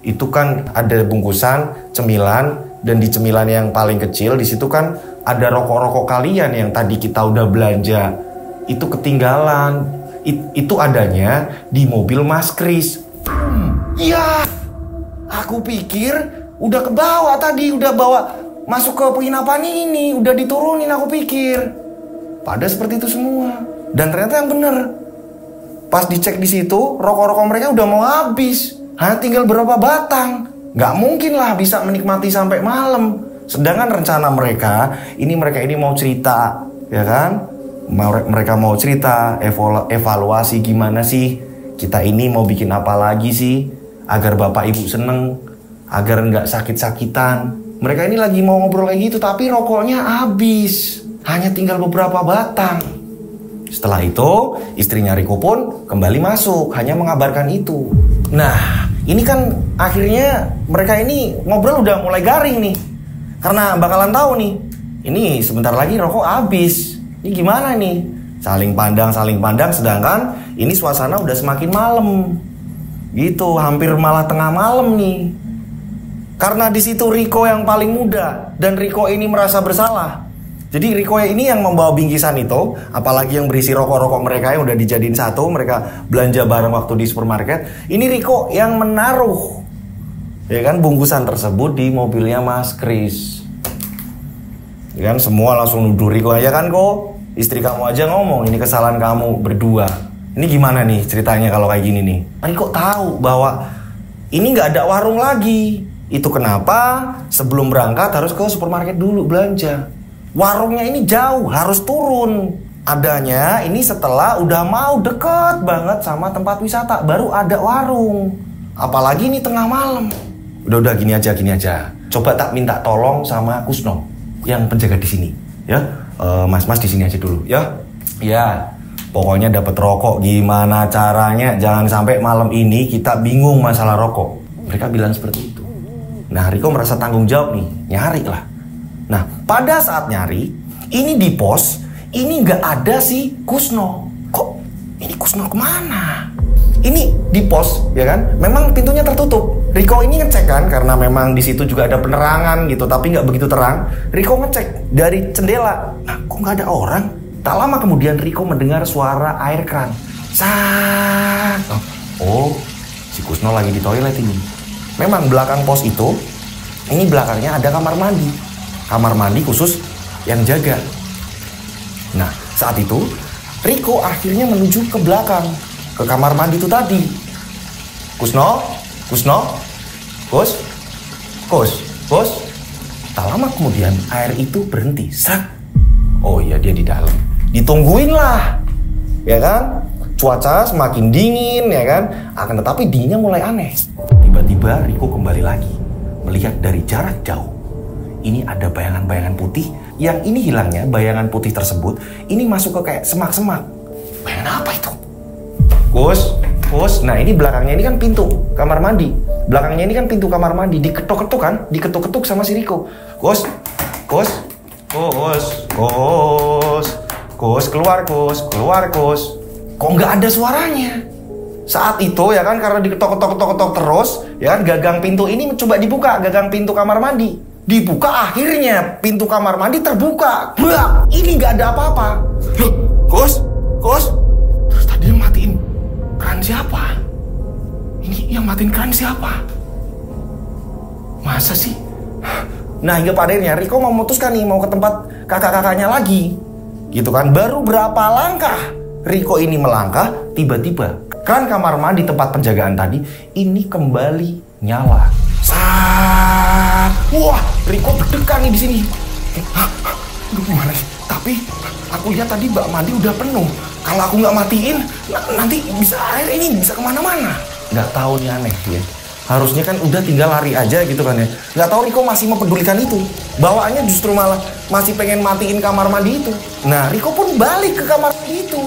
Itu kan ada bungkusan cemilan, dan di cemilan yang paling kecil di situ kan ada rokok-rokok kalian yang tadi kita udah belanja. Itu ketinggalan. Itu adanya di mobil Mas Kris. Iya. Aku pikir udah ke bawah tadi, udah bawa masuk ke penginapan ini, udah diturunin aku pikir. Pada seperti itu semua. Dan ternyata yang bener. Pas dicek di situ, rokok-rokok mereka udah mau habis. Hanya tinggal berapa batang. Gak mungkin lah bisa menikmati sampai malam. Sedangkan rencana mereka ini mau cerita, ya kan? Mereka mau cerita, evaluasi gimana sih kita ini mau bikin apa lagi sih agar bapak ibu seneng, agar nggak sakit-sakitan. Mereka ini lagi mau ngobrol kayak gitu, tapi rokoknya habis. Hanya tinggal beberapa batang. Setelah itu, istrinya Riko pun kembali masuk, hanya mengabarkan itu. Nah, ini kan akhirnya mereka ini ngobrol udah mulai garing nih. Karena bakalan tahu nih, ini sebentar lagi rokok habis. Ini gimana nih? Saling pandang, sedangkan ini suasana udah semakin malam. Gitu, hampir malah tengah malam nih. Karena di situ Riko yang paling muda dan Riko ini merasa bersalah. Jadi Riko ini yang membawa bingkisan itu, apalagi yang berisi rokok-rokok mereka yang udah dijadiin satu, mereka belanja bareng waktu di supermarket. Ini Riko yang menaruh, ya kan, bungkusan tersebut di mobilnya Mas Kris. Ya kan, semua langsung nuduh Riko aja kan kok. Istri kamu aja ngomong ini kesalahan kamu berdua. Ini gimana nih ceritanya kalau kayak gini nih? Riko tahu bahwa ini nggak ada warung lagi. Itu kenapa sebelum berangkat harus ke supermarket dulu belanja. Warungnya ini jauh, harus turun. Adanya ini setelah udah mau deket banget sama tempat wisata, baru ada warung. Apalagi ini tengah malam. Udah gini aja. Coba tak minta tolong sama Kusno yang penjaga di sini, ya. Mas di sini aja dulu, ya. Ya. Pokoknya dapat rokok gimana caranya, jangan sampai malam ini kita bingung masalah rokok. Mereka bilang seperti itu. Nah, Riko merasa tanggung jawab nih, nyari lah. Nah, pada saat nyari, ini di pos. Ini nggak ada si Kusno. Kok ini Kusno kemana? Ini di pos, ya kan? Memang pintunya tertutup. Riko ini ngecek kan, karena memang di situ juga ada penerangan gitu, tapi nggak begitu terang. Riko ngecek dari jendela. Nah, kok nggak ada orang? Tak lama kemudian Riko mendengar suara air keran. Sak. Oh, si Kusno lagi di toilet ini. Memang belakang pos itu, ini belakangnya ada kamar mandi. Kamar mandi khusus yang jaga. Nah, saat itu Riko akhirnya menuju ke belakang, ke kamar mandi itu tadi. Kusno. Tak lama kemudian air itu berhenti. Sak. Oh iya, dia di dalam. Ditungguin lah, ya kan? Cuaca semakin dingin, ya kan? Akan tetapi dinginnya mulai aneh. Tiba-tiba Riko kembali lagi, melihat dari jarak jauh. Ini ada bayangan-bayangan putih. Yang ini hilangnya bayangan putih tersebut, ini masuk ke kayak semak-semak. Bayangan apa itu? Kus. Nah, ini belakangnya ini kan pintu kamar mandi. Belakangnya ini kan pintu kamar mandi. Diketuk-ketuk kan? Diketuk-ketuk sama si Riko. Kus. Keluar. Kok nggak ada suaranya? Saat itu ya kan, karena diketok-ketok terus, ya kan, gagang pintu ini coba dibuka, gagang pintu kamar mandi. Dibuka, akhirnya pintu kamar mandi terbuka. Brak! Ini nggak ada apa-apa. Loh, Kus. Terus tadi yang matiin keran siapa? Ini yang matiin keran siapa? Masa sih? Nah, hingga pada akhirnya Riko memutuskan nih mau ke tempat kakak-kakaknya lagi. Gitu kan, baru berapa langkah Riko ini melangkah, tiba-tiba keran kamar mandi tempat penjagaan tadi ini kembali nyala. Wah, Riko berdekan nih di sini. Aduh, gimana sih? Tapi aku lihat tadi bak mandi udah penuh. Kalau aku nggak matiin, nanti bisa air ini bisa kemana-mana. Nggak tahu nih, aneh ya. Harusnya kan udah tinggal lari aja gitu kan ya. Nggak tahu Riko masih mempedulikan itu. Bawaannya justru malah masih pengen matiin kamar mandi itu. Nah, Riko pun balik ke kamar mandi itu.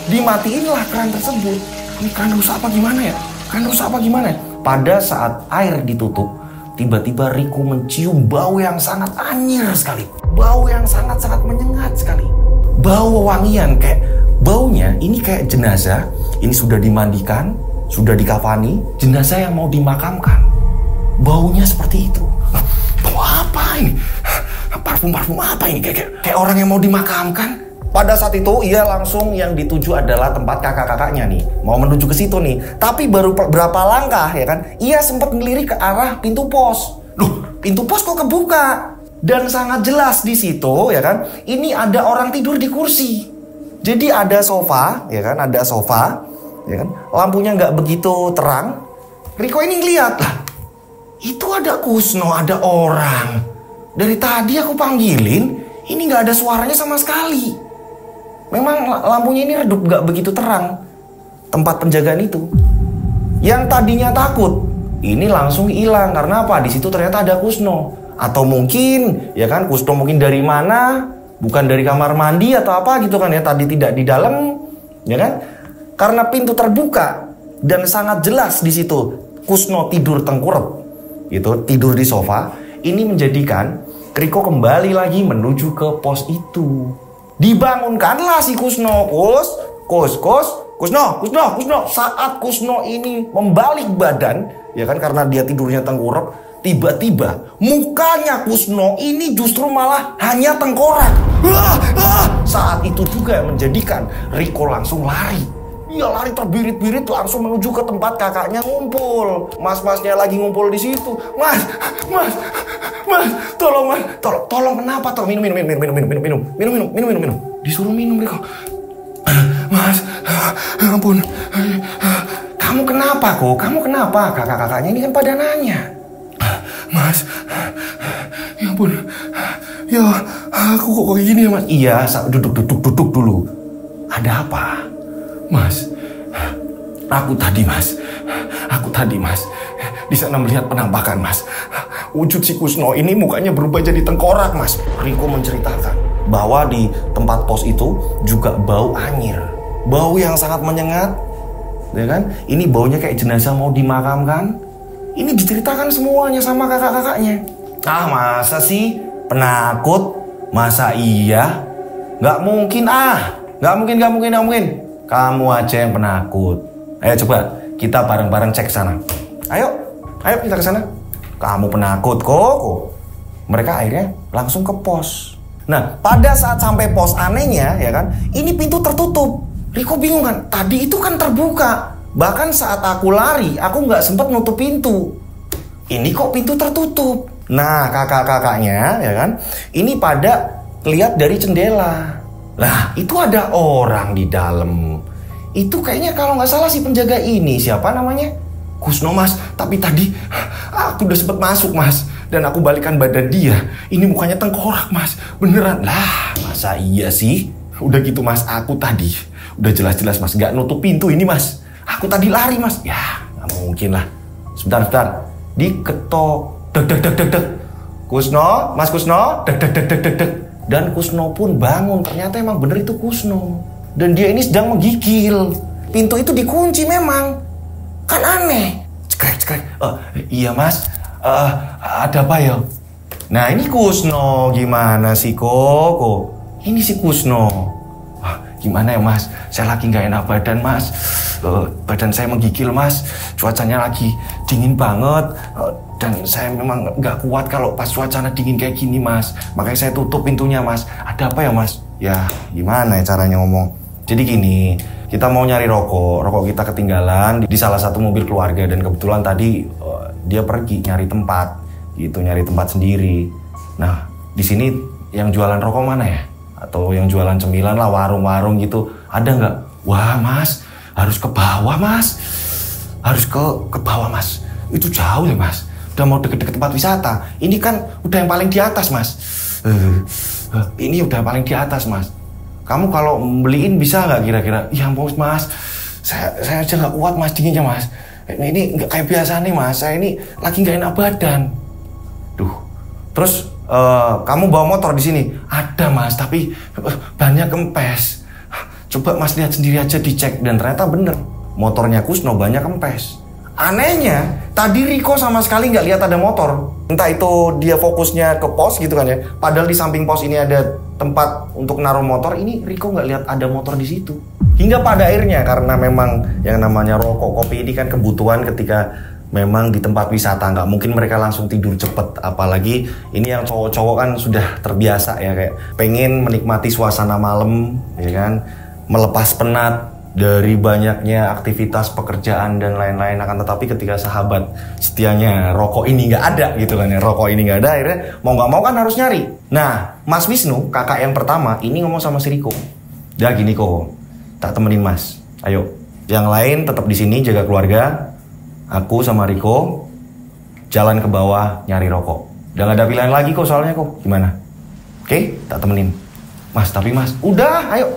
Dimatiin lah keran tersebut. Ini keran rusak apa gimana ya? Pada saat air ditutup, tiba-tiba Riko mencium bau yang sangat anyir sekali. Bau yang sangat-sangat menyengat sekali. Bau wangian, kayak baunya ini kayak jenazah. Ini sudah dimandikan, sudah dikafani, jenazah yang mau dimakamkan. Baunya seperti itu. Bau apa ini? Parfum apa ini? Kayak orang yang mau dimakamkan. Pada saat itu ia langsung yang dituju adalah tempat kakak-kakaknya nih. Mau menuju ke situ nih. Tapi baru berapa langkah ya kan, ia sempat melirik ke arah pintu pos. Loh, pintu pos kok kebuka? Dan sangat jelas di situ ya kan, ini ada orang tidur di kursi. Jadi ada sofa ya kan, ya kan. Lampunya nggak begitu terang. Riko ini ngeliat lah. Itu ada Kusno, ada orang. Dari tadi aku panggilin, ini nggak ada suaranya sama sekali. Memang lampunya ini redup, gak begitu terang tempat penjagaan itu. Yang tadinya takut, ini langsung hilang. Karena apa? Di situ ternyata ada Kusno. Atau mungkin, ya kan, Kusno mungkin dari mana? Bukan dari kamar mandi atau apa gitu kan ya. Tadi tidak di dalam, ya kan? Karena pintu terbuka dan sangat jelas di situ Kusno tidur tengkurap, gitu, tidur di sofa. Ini menjadikan Riko kembali lagi menuju ke pos itu. Dibangunkanlah si Kusno. Kusno. Saat Kusno ini membalik badan, ya kan, karena dia tidurnya tengkurap, tiba-tiba mukanya Kusno ini justru malah hanya tengkorak. Saat itu juga menjadikan Riko langsung lari. Dia lari terbirit-birit langsung menuju ke tempat kakaknya ngumpul. Mas-masnya lagi ngumpul di situ. Mas, tolong mas, tolong kenapa? Tolong minum. Disuruh minum Riko. Mas, ampun. Kamu kenapa kok? Kakak-kakaknya ini kan pada nanya. Mas, ya ampun, ya aku kok kayak gini ya mas? Iya, duduk dulu. Ada apa? Mas, aku tadi mas, di sana melihat penampakan mas. Wujud si Kusno ini mukanya berubah jadi tengkorak mas. Riko menceritakan bahwa di tempat pos itu juga bau anyir, bau yang sangat menyengat, ya kan? Ini baunya kayak jenazah mau dimakamkan. Ini diceritakan semuanya sama kakak-kakaknya. Ah masa sih penakut? Masa iya? Nggak mungkin nggak mungkin. Kamu aja yang penakut. Ayo coba kita bareng-bareng cek ke sana. Ayo kita ke sana. Kamu penakut kok. Mereka akhirnya langsung ke pos. Nah, pada saat sampai pos anehnya ya kan, ini pintu tertutup. Riko bingung kan, tadi itu kan terbuka. Bahkan saat aku lari, aku nggak sempat nutup pintu. Ini kok pintu tertutup. Nah, kakak-kakaknya ya kan, ini pada lihat dari jendela. Lah, itu ada orang di dalam. Itu kayaknya kalau nggak salah si penjaga ini, siapa namanya? Kusno mas, tapi tadi aku udah sempet masuk mas. Dan aku balikan badan dia. Ini mukanya tengkorak mas, beneran. Lah, masa iya sih? Udah gitu mas, aku tadi udah jelas-jelas mas nggak nutup pintu ini mas. Aku tadi lari mas. Ya, nggak mungkin lah. Sebentar. Diketok. Deg. Kusno, mas Kusno. Deg. Dan Kusno pun bangun. Ternyata emang bener itu Kusno. Dan dia ini sedang menggigil. Pintu itu dikunci memang. Kan aneh. Cekrek. Iya mas. Ada apa ya? Nah ini Kusno. Gimana sih kok? Ini si Kusno. Gimana ya mas? Saya lagi gak enak badan mas. Badan saya menggigil mas. Cuacanya lagi dingin banget. Dan saya memang gak kuat kalau pas cuacanya dingin kayak gini mas. Makanya saya tutup pintunya mas. Ada apa ya mas? Ya gimana ya caranya ngomong? Jadi gini, kita mau nyari rokok kita ketinggalan di salah satu mobil keluarga. Dan kebetulan tadi dia pergi nyari tempat sendiri. Nah di sini yang jualan rokok mana ya? Atau yang jualan cemilan lah, warung-warung gitu, ada nggak? Wah mas, harus ke bawah mas. Harus ke bawah mas. Itu jauh ya mas. Udah mau deket-deket tempat wisata. Ini kan udah yang paling di atas mas. Ini udah paling di atas mas. Kamu kalau beliin bisa nggak kira-kira? Ya ampun mas, saya aja nggak kuat mas dinginnya mas. Ini nggak kayak biasa nih mas. Saya ini lagi nggak enak badan. Duh. Terus kamu bawa motor di sini? Ada mas, tapi bannya kempes. Coba mas lihat sendiri aja, dicek. Dan ternyata bener, motornya Kusno banyak kempes. Anehnya, tadi Riko sama sekali nggak lihat ada motor. Entah itu dia fokusnya ke pos gitu kan ya. Padahal di samping pos ini ada tempat untuk naruh motor. Ini Riko nggak lihat ada motor di situ. Hingga pada akhirnya, karena memang yang namanya rokok, kopi ini kan kebutuhan ketika memang di tempat wisata, nggak mungkin mereka langsung tidur cepet. Apalagi ini yang cowok-cowok kan sudah terbiasa ya, kayak pengen menikmati suasana malam ya kan, melepas penat dari banyaknya aktivitas pekerjaan dan lain-lain. Akan tetapi ketika sahabat setianya rokok ini nggak ada gitu kan ya, rokok ini nggak ada, akhirnya mau nggak mau kan harus nyari. Nah Mas Wisnu, kakak yang pertama ini ngomong sama si Riko, "Dah gini kok, tak temenin mas, ayo yang lain tetap di sini jaga keluarga. Aku sama Riko jalan ke bawah nyari rokok. Udah gak ada pilihan lagi kok soalnya kok. Gimana? Oke, tak temenin. Mas, tapi mas, udah ayo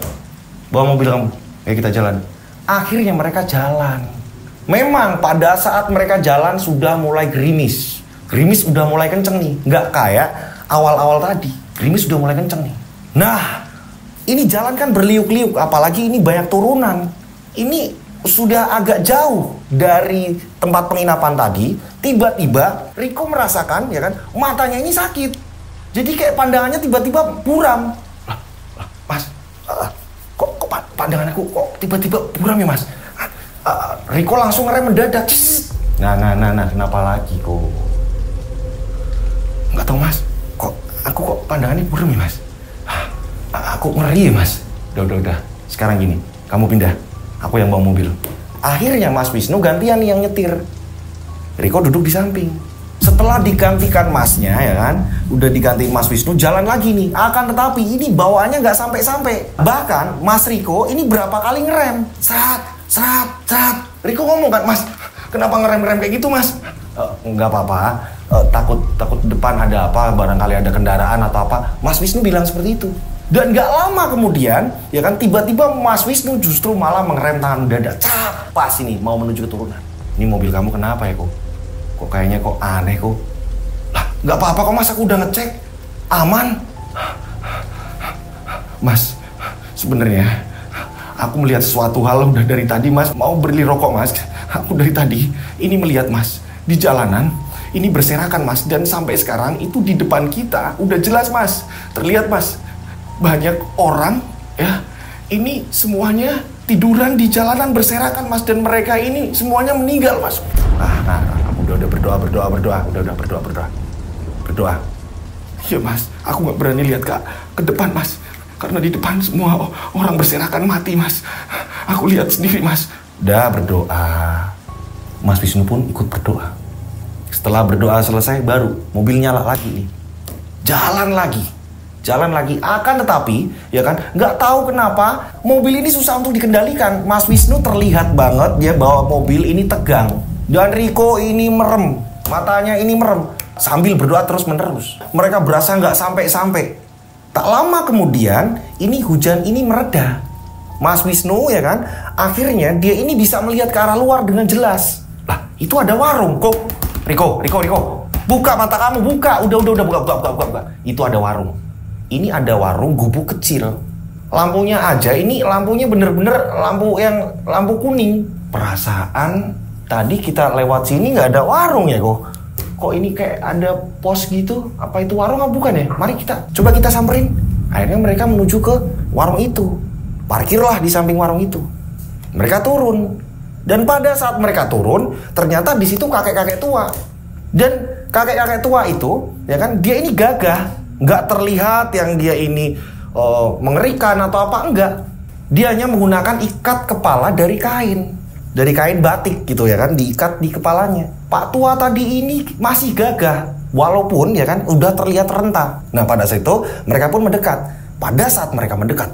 bawa mobil kamu. Ayo kita jalan." Akhirnya mereka jalan. Memang pada saat mereka jalan sudah mulai gerimis. Gerimis udah mulai kenceng nih. Nggak kayak awal-awal tadi. Gerimis udah mulai kenceng nih. Nah, ini jalan kan berliuk-liuk. Apalagi ini banyak turunan. Ini sudah agak jauh dari tempat penginapan tadi. Tiba-tiba Riko merasakan ya kan, matanya ini sakit. Jadi kayak pandangannya tiba-tiba buram. Mas, kok pandanganku kok tiba-tiba buram ya mas? Riko langsung ngerem mendadak. Nah, kenapa lagi kok? Nggak tahu mas, aku kok pandangannya buram ya mas? Aku ngeri ya mas. Udah. Sekarang gini, kamu pindah. Aku yang bawa mobil. Akhirnya Mas Wisnu gantian yang nyetir. Riko duduk di samping. Setelah digantikan masnya ya kan, udah diganti Mas Wisnu, jalan lagi nih. Akan tetapi ini bawaannya nggak sampai-sampai. Bahkan Mas Riko ini berapa kali ngerem. Serat. Riko ngomong kan, "Mas, kenapa ngerem-ngerem kayak gitu mas?" Nggak apa-apa. takut depan ada apa, barangkali ada kendaraan atau apa. Mas Wisnu bilang seperti itu. Dan gak lama kemudian, ya kan, tiba-tiba Mas Wisnu justru malah mengerem tangan mendadak. Cak, pas ini mau menuju ke turunan. Ini mobil kamu kenapa ya kok? Kok kayaknya kok aneh kok? Lah, gak apa-apa kok Mas, aku udah ngecek. Aman. Mas, sebenarnya aku melihat sesuatu hal udah dari tadi Mas. Mau beli rokok Mas. Aku dari tadi ini melihat Mas di jalanan ini berserakan Mas, dan sampai sekarang itu di depan kita udah jelas Mas, terlihat Mas, banyak orang ya, ini semuanya tiduran di jalanan berserakan Mas, dan mereka ini semuanya meninggal Mas. Udah berdoa. Iya Mas, aku nggak berani lihat ke depan Mas, karena di depan semua orang berserakan mati Mas. Aku lihat sendiri Mas. Udah berdoa. Mas Wisnu pun ikut berdoa. Setelah berdoa selesai, baru mobil nyala lagi nih. Jalan lagi. Akan tetapi, ya kan, nggak tahu kenapa mobil ini susah untuk dikendalikan. Mas Wisnu terlihat banget dia bawa mobil ini tegang. Dan Riko ini merem, matanya ini merem. Sambil berdoa terus-menerus. Mereka berasa nggak sampai-sampai. Tak lama kemudian, ini hujan ini mereda. Mas Wisnu, ya kan, akhirnya dia ini bisa melihat ke arah luar dengan jelas. Lah, itu ada warung kok. Riko, buka mata kamu, buka. Udah, buka. Itu ada warung. Ini ada warung gubuk kecil. Lampunya aja, ini lampunya bener-bener lampu kuning. Perasaan tadi kita lewat sini nggak ada warung ya kok. Kok ini kayak ada pos gitu? Apa itu warung apa bukan ya? Mari coba kita samperin. Akhirnya mereka menuju ke warung itu. Parkirlah di samping warung itu. Mereka turun. Dan pada saat mereka turun, ternyata di situ kakek-kakek tua. Dan kakek-kakek tua itu, ya kan, dia ini gagah, nggak terlihat yang dia ini mengerikan atau apa, enggak. Dia hanya menggunakan ikat kepala dari kain batik gitu ya kan, diikat di kepalanya. Pak tua tadi ini masih gagah, walaupun ya kan udah terlihat renta. Nah pada saat itu mereka pun mendekat. Pada saat mereka mendekat,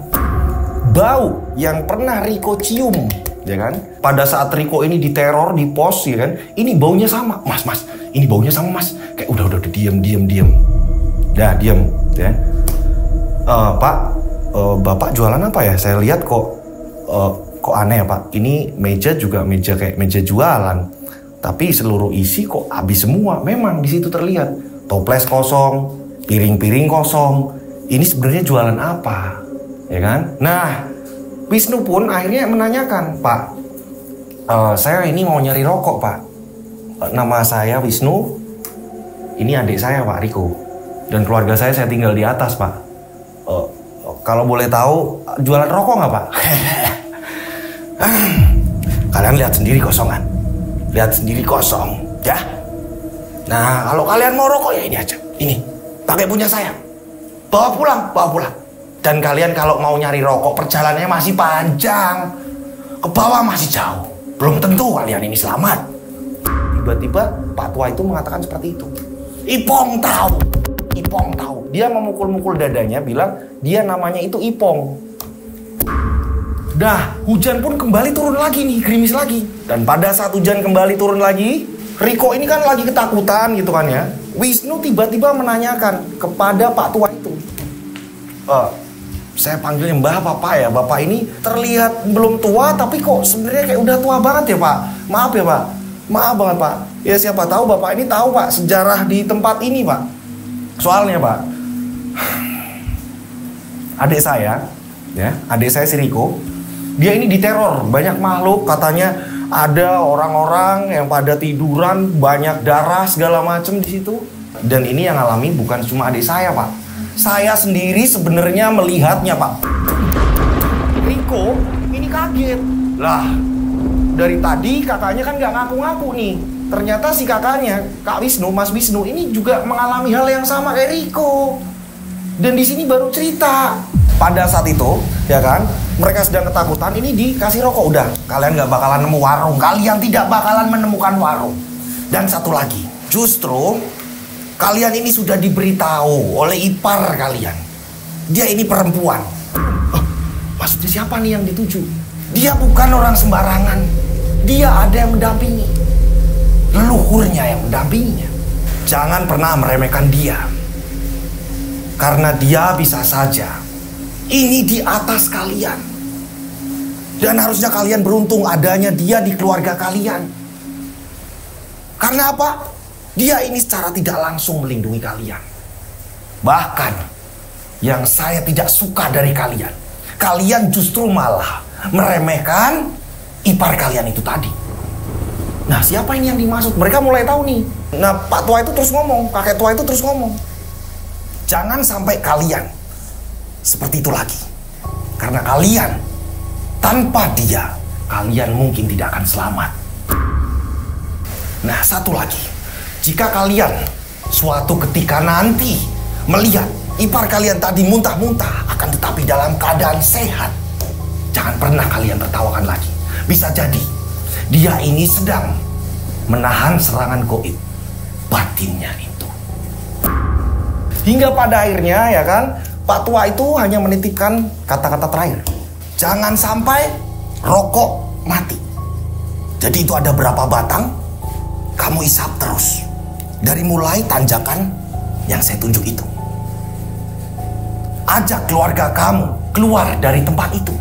bau yang pernah Riko cium, ya kan, pada saat Riko ini diteror di pos, ya kan, ini baunya sama. Mas, ini baunya sama Mas. Kayak udah diam. Dah diam, ya. Pak, Bapak jualan apa ya? Saya lihat kok aneh ya Pak. Ini meja juga kayak meja jualan, tapi seluruh isi kok habis semua. Memang di situ terlihat toples kosong, piring-piring kosong. Ini sebenarnya jualan apa, ya kan? Nah, Wisnu pun akhirnya menanyakan, Pak, saya ini mau nyari rokok Pak. Nama saya Wisnu. Ini adik saya Pak, Riko. Dan keluarga saya tinggal di atas Pak. Kalau boleh tahu jualan rokok nggak Pak? Kalian lihat sendiri kosongan. Lihat sendiri kosong, ya. Nah, kalau kalian mau rokok ya ini aja. Ini, pakai punya saya. Bawa pulang. Dan kalian kalau mau nyari rokok, perjalanannya masih panjang. Ke bawah masih jauh. Belum tentu kalian ini selamat. Tiba-tiba Pak tua itu mengatakan seperti itu. Ipong tahu. Dia memukul-mukul dadanya, bilang dia namanya itu Ipong. Dah, hujan pun kembali turun lagi nih, gerimis lagi. Dan pada saat hujan kembali turun lagi, Riko ini kan lagi ketakutan gitu kan ya. Wisnu tiba-tiba menanyakan kepada Pak tua itu. Saya panggilnya Mbah Bapak ya. Bapak ini terlihat belum tua, tapi kok sebenarnya kayak udah tua banget ya Pak. Maaf ya Pak. Maaf banget Pak. Ya siapa tahu Bapak ini tahu Pak sejarah di tempat ini Pak. Soalnya Pak, adik saya si Riko, dia ini diteror banyak makhluk, katanya ada orang-orang yang pada tiduran, banyak darah segala macem di situ. Dan ini yang alami bukan cuma adik saya Pak. Saya sendiri sebenarnya melihatnya Pak. Riko ini kaget. Lah, dari tadi kakaknya kan nggak ngaku-ngaku nih. Ternyata si kakaknya, Kak Wisnu, Mas Wisnu ini juga mengalami hal yang sama kayak Riko. Dan di sini baru cerita. Pada saat itu, ya kan, mereka sedang ketakutan, ini dikasih rokok. Udah, kalian gak bakalan nemu warung. Kalian tidak bakalan menemukan warung. Dan satu lagi, justru kalian ini sudah diberitahu oleh ipar kalian. Dia ini perempuan. Maksudnya siapa nih yang dituju? Dia bukan orang sembarangan. Dia ada yang mendampingi. Leluhurnya yang mendampinginya. Jangan pernah meremehkan dia. Karena dia bisa saja ini di atas kalian. Dan harusnya kalian beruntung adanya dia di keluarga kalian. Karena apa? Dia ini secara tidak langsung melindungi kalian. Bahkan yang saya tidak suka dari kalian, kalian justru malah meremehkan ipar kalian itu tadi. Nah, siapa ini yang dimaksud? Mereka mulai tahu nih. Nah, Pak tua itu terus ngomong, kakek tua itu terus ngomong, jangan sampai kalian seperti itu lagi. Karena kalian tanpa dia, kalian mungkin tidak akan selamat. Nah, satu lagi, jika kalian suatu ketika nanti melihat ipar kalian tadi muntah-muntah, akan tetapi dalam keadaan sehat, jangan pernah kalian tertawakan lagi. Bisa jadi dia ini sedang menahan serangan gaib batinnya itu. Hingga pada akhirnya ya kan, Pak tua itu hanya menitipkan kata-kata terakhir, jangan sampai rokok mati. Jadi itu ada berapa batang, kamu isap terus dari mulai tanjakan yang saya tunjuk itu. Ajak keluarga kamu keluar dari tempat itu.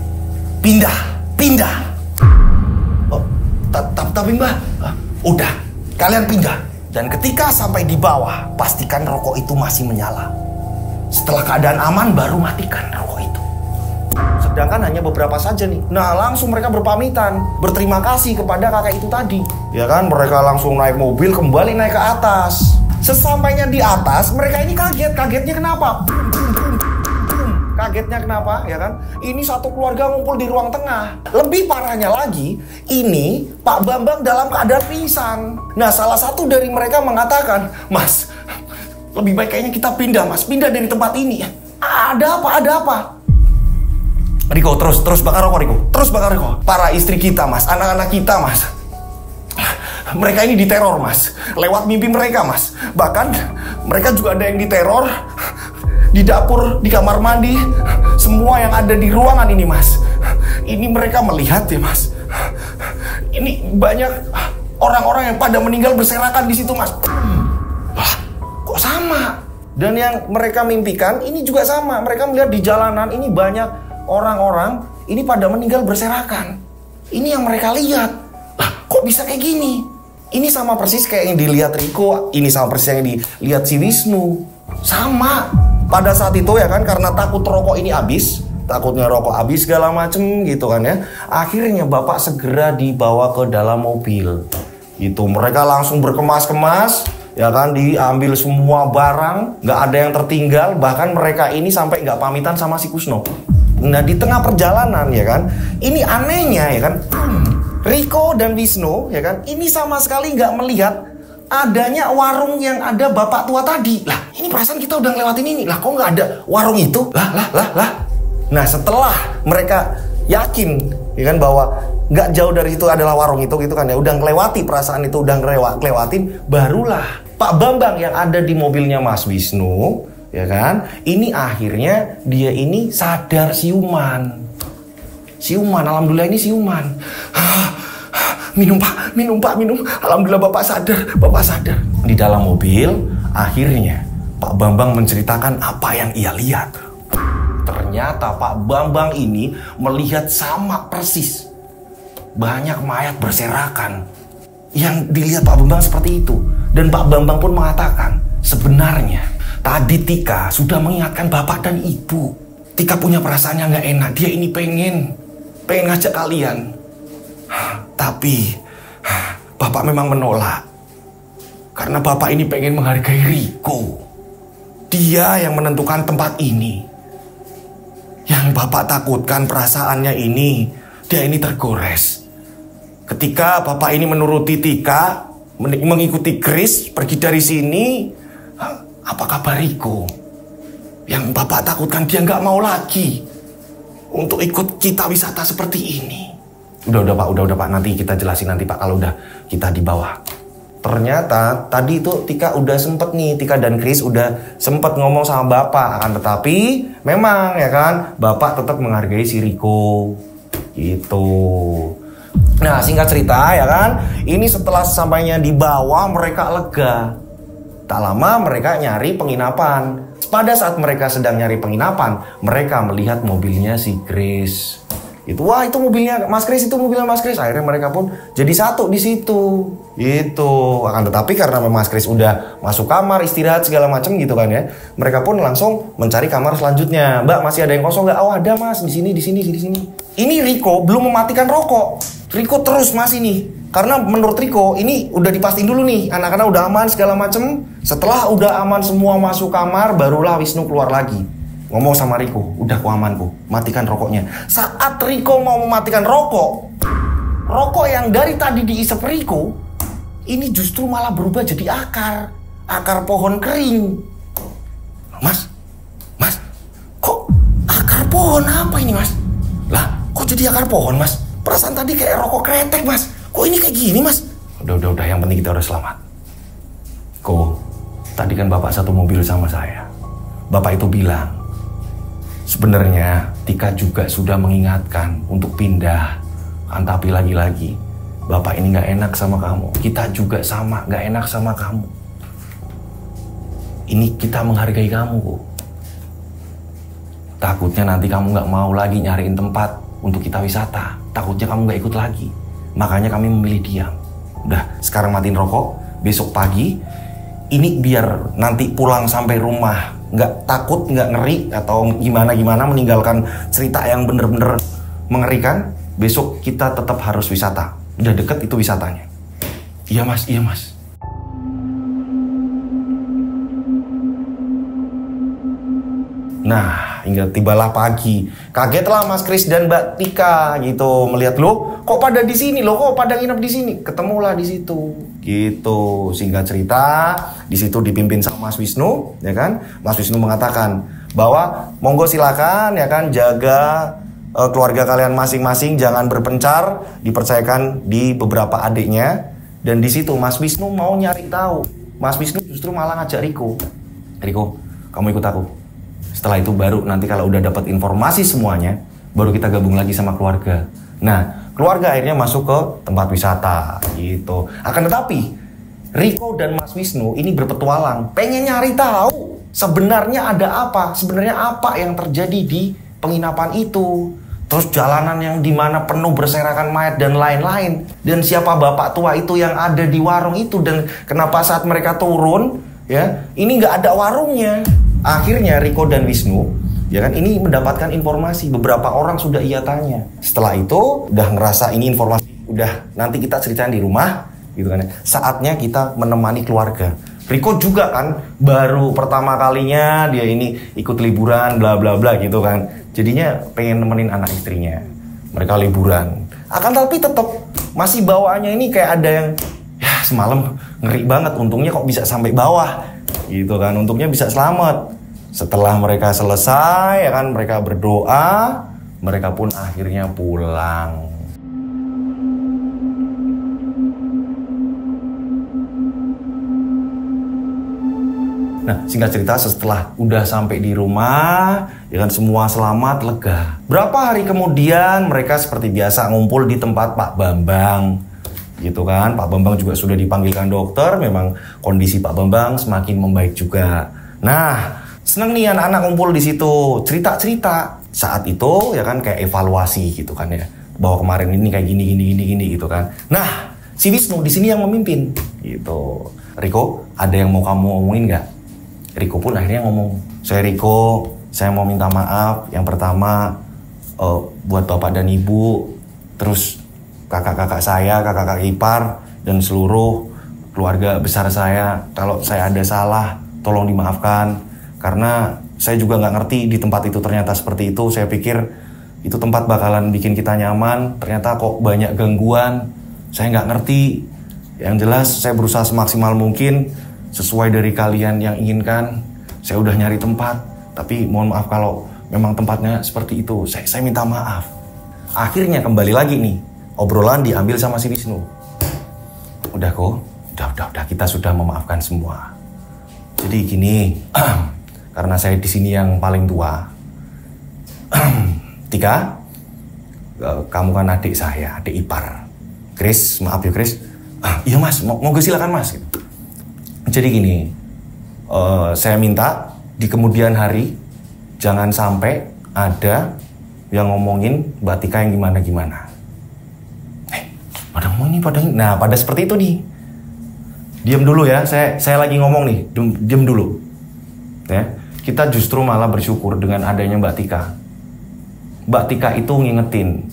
Pindah. Oh, tapi Mbah, udah, kalian pindah. Dan ketika sampai di bawah, pastikan rokok itu masih menyala. Setelah keadaan aman, baru matikan rokok itu. Sedangkan hanya beberapa saja nih. Nah, langsung mereka berpamitan, berterima kasih kepada kakek itu tadi. Ya kan, mereka langsung naik mobil, kembali naik ke atas. Sesampainya di atas, mereka ini kaget. Kagetnya kenapa? Kagetnya kenapa, ya kan? Ini satu keluarga ngumpul di ruang tengah. Lebih parahnya lagi, ini Pak Bambang dalam keadaan pingsan. Nah, salah satu dari mereka mengatakan, Mas, lebih baik kayaknya kita pindah, Mas. Pindah dari tempat ini. Ada apa? Riko, terus bakar rokok, Riko. Terus bakar rokok. Para istri kita, Mas. Anak-anak kita, Mas. Mereka ini diteror, Mas. Lewat mimpi mereka, Mas. Bahkan mereka juga ada yang diteror di dapur, di kamar mandi, semua yang ada di ruangan ini, Mas. Ini mereka melihat ya, Mas. Ini banyak orang-orang yang pada meninggal berserakan di situ, Mas. Lah, kok sama? Dan yang mereka mimpikan ini juga sama. Mereka melihat di jalanan ini banyak orang-orang ini pada meninggal berserakan. Ini yang mereka lihat. Lah, kok bisa kayak gini? Ini sama persis kayak yang dilihat Riko. Ini sama persis yang dilihat si Wisnu. Sama. Pada saat itu ya kan, karena takut rokok ini habis, takutnya rokok habis segala macem gitu kan ya, akhirnya bapak segera dibawa ke dalam mobil gitu. Mereka langsung berkemas-kemas ya kan, diambil semua barang, nggak ada yang tertinggal. Bahkan mereka ini sampai nggak pamitan sama si Kusno. Nah, di tengah perjalanan ya kan, ini anehnya ya kan, Riko dan Wisnu ya kan, ini sama sekali nggak melihat adanya warung yang ada bapak tua tadi. Lah, ini perasaan kita udah ngelewatin ini. Lah, kok nggak ada warung itu? Lah. Nah, setelah mereka yakin ya kan bahwa nggak jauh dari situ adalah warung itu gitu kan ya, udah ngelewati perasaan itu, udah ngelewatin, barulah Pak Bambang yang ada di mobilnya Mas Wisnu ya kan, ini akhirnya dia ini sadar siuman. Alhamdulillah ini siuman. Minum pak. Alhamdulillah bapak sadar. Di dalam mobil, akhirnya Pak Bambang menceritakan apa yang ia lihat. Ternyata Pak Bambang ini melihat sama persis. Banyak mayat berserakan. Yang dilihat Pak Bambang seperti itu. Dan Pak Bambang pun mengatakan, sebenarnya tadi Tika sudah mengingatkan bapak dan ibu. Tika punya perasaan yang gak enak. Dia ini pengen ngajak kalian. Tapi bapak memang menolak. Karena bapak ini pengen menghargai Riko. Dia yang menentukan tempat ini. Yang bapak takutkan perasaannya ini, dia ini tergores. Ketika bapak ini menuruti Tika, mengikuti Chris, pergi dari sini, apa kabar Riko? Yang bapak takutkan dia nggak mau lagi untuk ikut kita wisata seperti ini. Udah pak, nanti kita jelasin nanti pak kalau udah kita di bawah. Ternyata tadi itu Tika udah sempet nih, Tika dan Chris udah sempet ngomong sama bapak, akan tetapi memang ya kan bapak tetap menghargai si Riko gitu. Nah, singkat cerita ya kan, ini setelah sampainya di bawah mereka lega. Tak lama mereka nyari penginapan. Pada saat mereka sedang nyari penginapan, mereka melihat mobilnya si Chris. Wah itu mobilnya Mas Chris, itu mobilnya Mas Chris. Akhirnya mereka pun jadi satu di situ. Akan tetapi karena Mas Chris udah masuk kamar, istirahat segala macam gitu kan ya, mereka pun langsung mencari kamar selanjutnya. Mbak, masih ada yang kosong nggak? Oh ada Mas, di sini. Ini Riko belum mematikan rokok. Riko terus masih nih. Karena menurut Riko ini udah dipastiin dulu nih, anak-anak udah aman segala macem. Setelah udah aman semua masuk kamar, barulah Wisnu keluar lagi. Ngomong sama Riko, udah ku aman ku, matikan rokoknya. Saat Riko mau mematikan rokok yang dari tadi diisep Riko, ini justru malah berubah jadi akar pohon kering. Mas, kok akar pohon apa ini Mas? Lah, kok jadi akar pohon Mas? Perasaan tadi kayak rokok kretek Mas. Kok ini kayak gini Mas? Udah, yang penting kita udah selamat. Tadi kan Bapak satu mobil sama saya. Bapak itu bilang, sebenarnya Tika juga sudah mengingatkan untuk pindah. Tapi lagi-lagi, Bapak ini gak enak sama kamu. Kita juga sama, gak enak sama kamu. Ini kita menghargai kamu kok. Takutnya nanti kamu gak mau lagi nyariin tempat untuk kita wisata. Takutnya kamu gak ikut lagi. Makanya kami memilih diam. Udah, sekarang matiin rokok. Besok pagi, ini biar nanti pulang sampai rumah nggak takut, nggak ngeri atau gimana meninggalkan cerita yang bener-bener mengerikan. Besok kita tetap harus wisata. Udah deket itu wisatanya. Iya mas. Nah, hingga tibalah pagi. Kagetlah Mas Chris dan Mbak Tika gitu melihat, loh, kok pada di sini, loh, kok pada nginep di sini. Ketemulah di situ. Gitu. Singkat cerita, di situ dipimpin sama Mas Wisnu, ya kan? Mas Wisnu mengatakan bahwa monggo silakan ya kan jaga keluarga kalian masing-masing, jangan berpencar, dipercayakan di beberapa adiknya. Dan di situ Mas Wisnu mau nyari tahu. Mas Wisnu justru malah ngajak Riko, kamu ikut aku. Setelah itu baru nanti kalau udah dapat informasi semuanya, baru kita gabung lagi sama keluarga. Nah, keluarga akhirnya masuk ke tempat wisata gitu. Akan tetapi, Riko dan Mas Wisnu ini berpetualang, pengen nyari tahu sebenarnya ada apa, sebenarnya apa yang terjadi di penginapan itu. Terus jalanan yang dimana penuh berserakan mayat dan lain-lain. Dan siapa bapak tua itu yang ada di warung itu, dan kenapa saat mereka turun, ya, ini nggak ada warungnya. Akhirnya Riko dan Wisnu, ya kan, ini mendapatkan informasi. Beberapa orang sudah ia tanya. Setelah itu udah ngerasa ini informasi, udah nanti kita ceritain di rumah, gitu kan ya. Saatnya kita menemani keluarga. Riko juga kan baru pertama kalinya dia ini ikut liburan bla bla bla gitu kan. Jadinya pengen nemenin anak istrinya. Mereka liburan. Akan tapi tetap masih bawaannya ini kayak ada yang ya semalam ngeri banget, untungnya kok bisa sampai bawah. Gitu kan, untungnya bisa selamat. Setelah mereka selesai, ya kan, mereka berdoa, mereka pun akhirnya pulang. Nah, singkat cerita setelah udah sampai di rumah, ya kan, semua selamat, lega. Berapa hari kemudian mereka seperti biasa ngumpul di tempat Pak Bambang. Gitu kan, Pak Bambang juga sudah dipanggilkan dokter, memang kondisi Pak Bambang semakin membaik juga. Nah, seneng nih anak-anak ngumpul di situ, cerita-cerita. Saat itu ya kan kayak evaluasi gitu kan ya, bahwa kemarin ini kayak gini gitu kan. Nah, si Wisnu di sini yang memimpin gitu. Riko, ada yang mau kamu omongin nggak? Riko pun akhirnya ngomong, saya mau minta maaf. Yang pertama buat bapak dan ibu, terus kakak-kakak saya, kakak-kakak ipar, dan seluruh keluarga besar saya. Kalau saya ada salah, tolong dimaafkan. Karena saya juga nggak ngerti di tempat itu ternyata seperti itu. Saya pikir itu tempat bakalan bikin kita nyaman, ternyata kok banyak gangguan. Saya nggak ngerti. Yang jelas saya berusaha semaksimal mungkin sesuai dari kalian yang inginkan. Saya udah nyari tempat, tapi mohon maaf kalau memang tempatnya seperti itu. Saya minta maaf. Akhirnya kembali lagi nih, obrolan diambil sama si Wisnu. Udah kita sudah memaafkan semua. Jadi gini, karena saya di sini yang paling tua. Tika, kamu kan adik saya, adik ipar. Chris, maaf ya Chris. Iya mas, monggo silakan mas. Jadi gini, saya minta di kemudian hari jangan sampai ada yang ngomongin Mbak Tika yang gimana-gimana. Pada ngomong ini, nah pada seperti itu nih. Diam dulu ya, saya lagi ngomong nih, diam dulu. Ya, kita justru malah bersyukur dengan adanya Mbak Tika. Mbak Tika itu ngingetin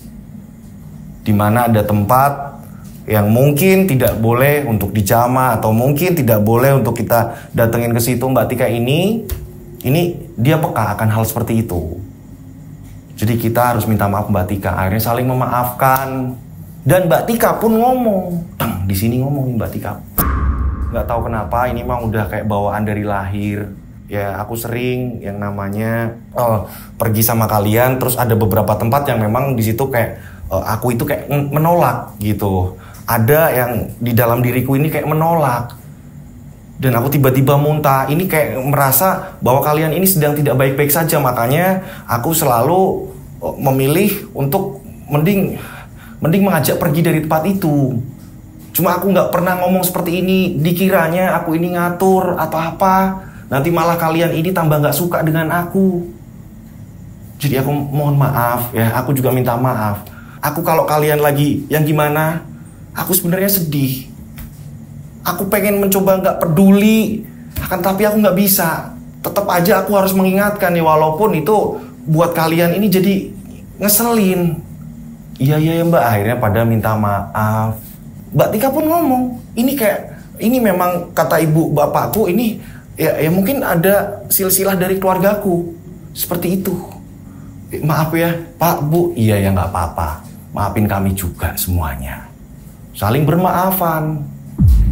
di mana ada tempat yang mungkin tidak boleh untuk dijamah atau mungkin tidak boleh untuk kita datengin ke situ. Mbak Tika ini dia peka akan hal seperti itu. Jadi kita harus minta maaf Mbak Tika, akhirnya saling memaafkan. Dan Mbak Tika pun ngomong, di sini ngomongin Mbak Tika. Nggak tahu kenapa, ini mah udah kayak bawaan dari lahir. Ya aku sering yang namanya pergi sama kalian, terus ada beberapa tempat yang memang di situ kayak aku itu kayak menolak gitu. Ada yang di dalam diriku ini kayak menolak. Dan aku tiba-tiba muntah. Ini kayak merasa bahwa kalian ini sedang tidak baik-baik saja. Makanya aku selalu memilih untuk mending mengajak pergi dari tempat itu. Cuma aku nggak pernah ngomong seperti ini. Dikiranya aku ini ngatur atau apa. Nanti malah kalian ini tambah nggak suka dengan aku. Jadi aku mohon maaf ya. Aku juga minta maaf. Aku kalau kalian lagi yang gimana, aku sebenarnya sedih. Aku pengen mencoba nggak peduli. Tapi aku nggak bisa. Tetap aja aku harus mengingatkan ya. Walaupun itu buat kalian ini jadi ngeselin. Iya Mbak, akhirnya pada minta maaf. Mbak Tika pun ngomong, ini memang kata ibu bapakku ini ya mungkin ada silsilah dari keluargaku seperti itu. Maaf ya Pak Bu, iya ya nggak apa-apa, maafin kami juga semuanya. Saling bermaafan.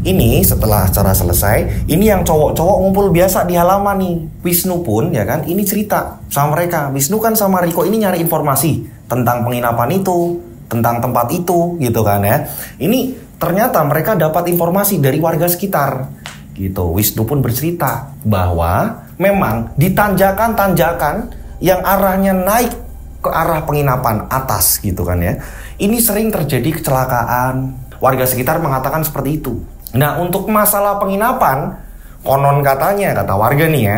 Ini setelah acara selesai, ini yang cowok-cowok ngumpul biasa di halaman nih. Wisnu pun ya kan, ini cerita sama mereka. Wisnu kan sama Riko ini nyari informasi tentang penginapan itu, tentang tempat itu gitu kan ya. Ini ternyata mereka dapat informasi dari warga sekitar gitu. Wisnu pun bercerita bahwa memang di tanjakan-tanjakan yang arahnya naik ke arah penginapan atas gitu kan ya, ini sering terjadi kecelakaan. Warga sekitar mengatakan seperti itu. Nah, untuk masalah penginapan, konon katanya, kata warga nih ya,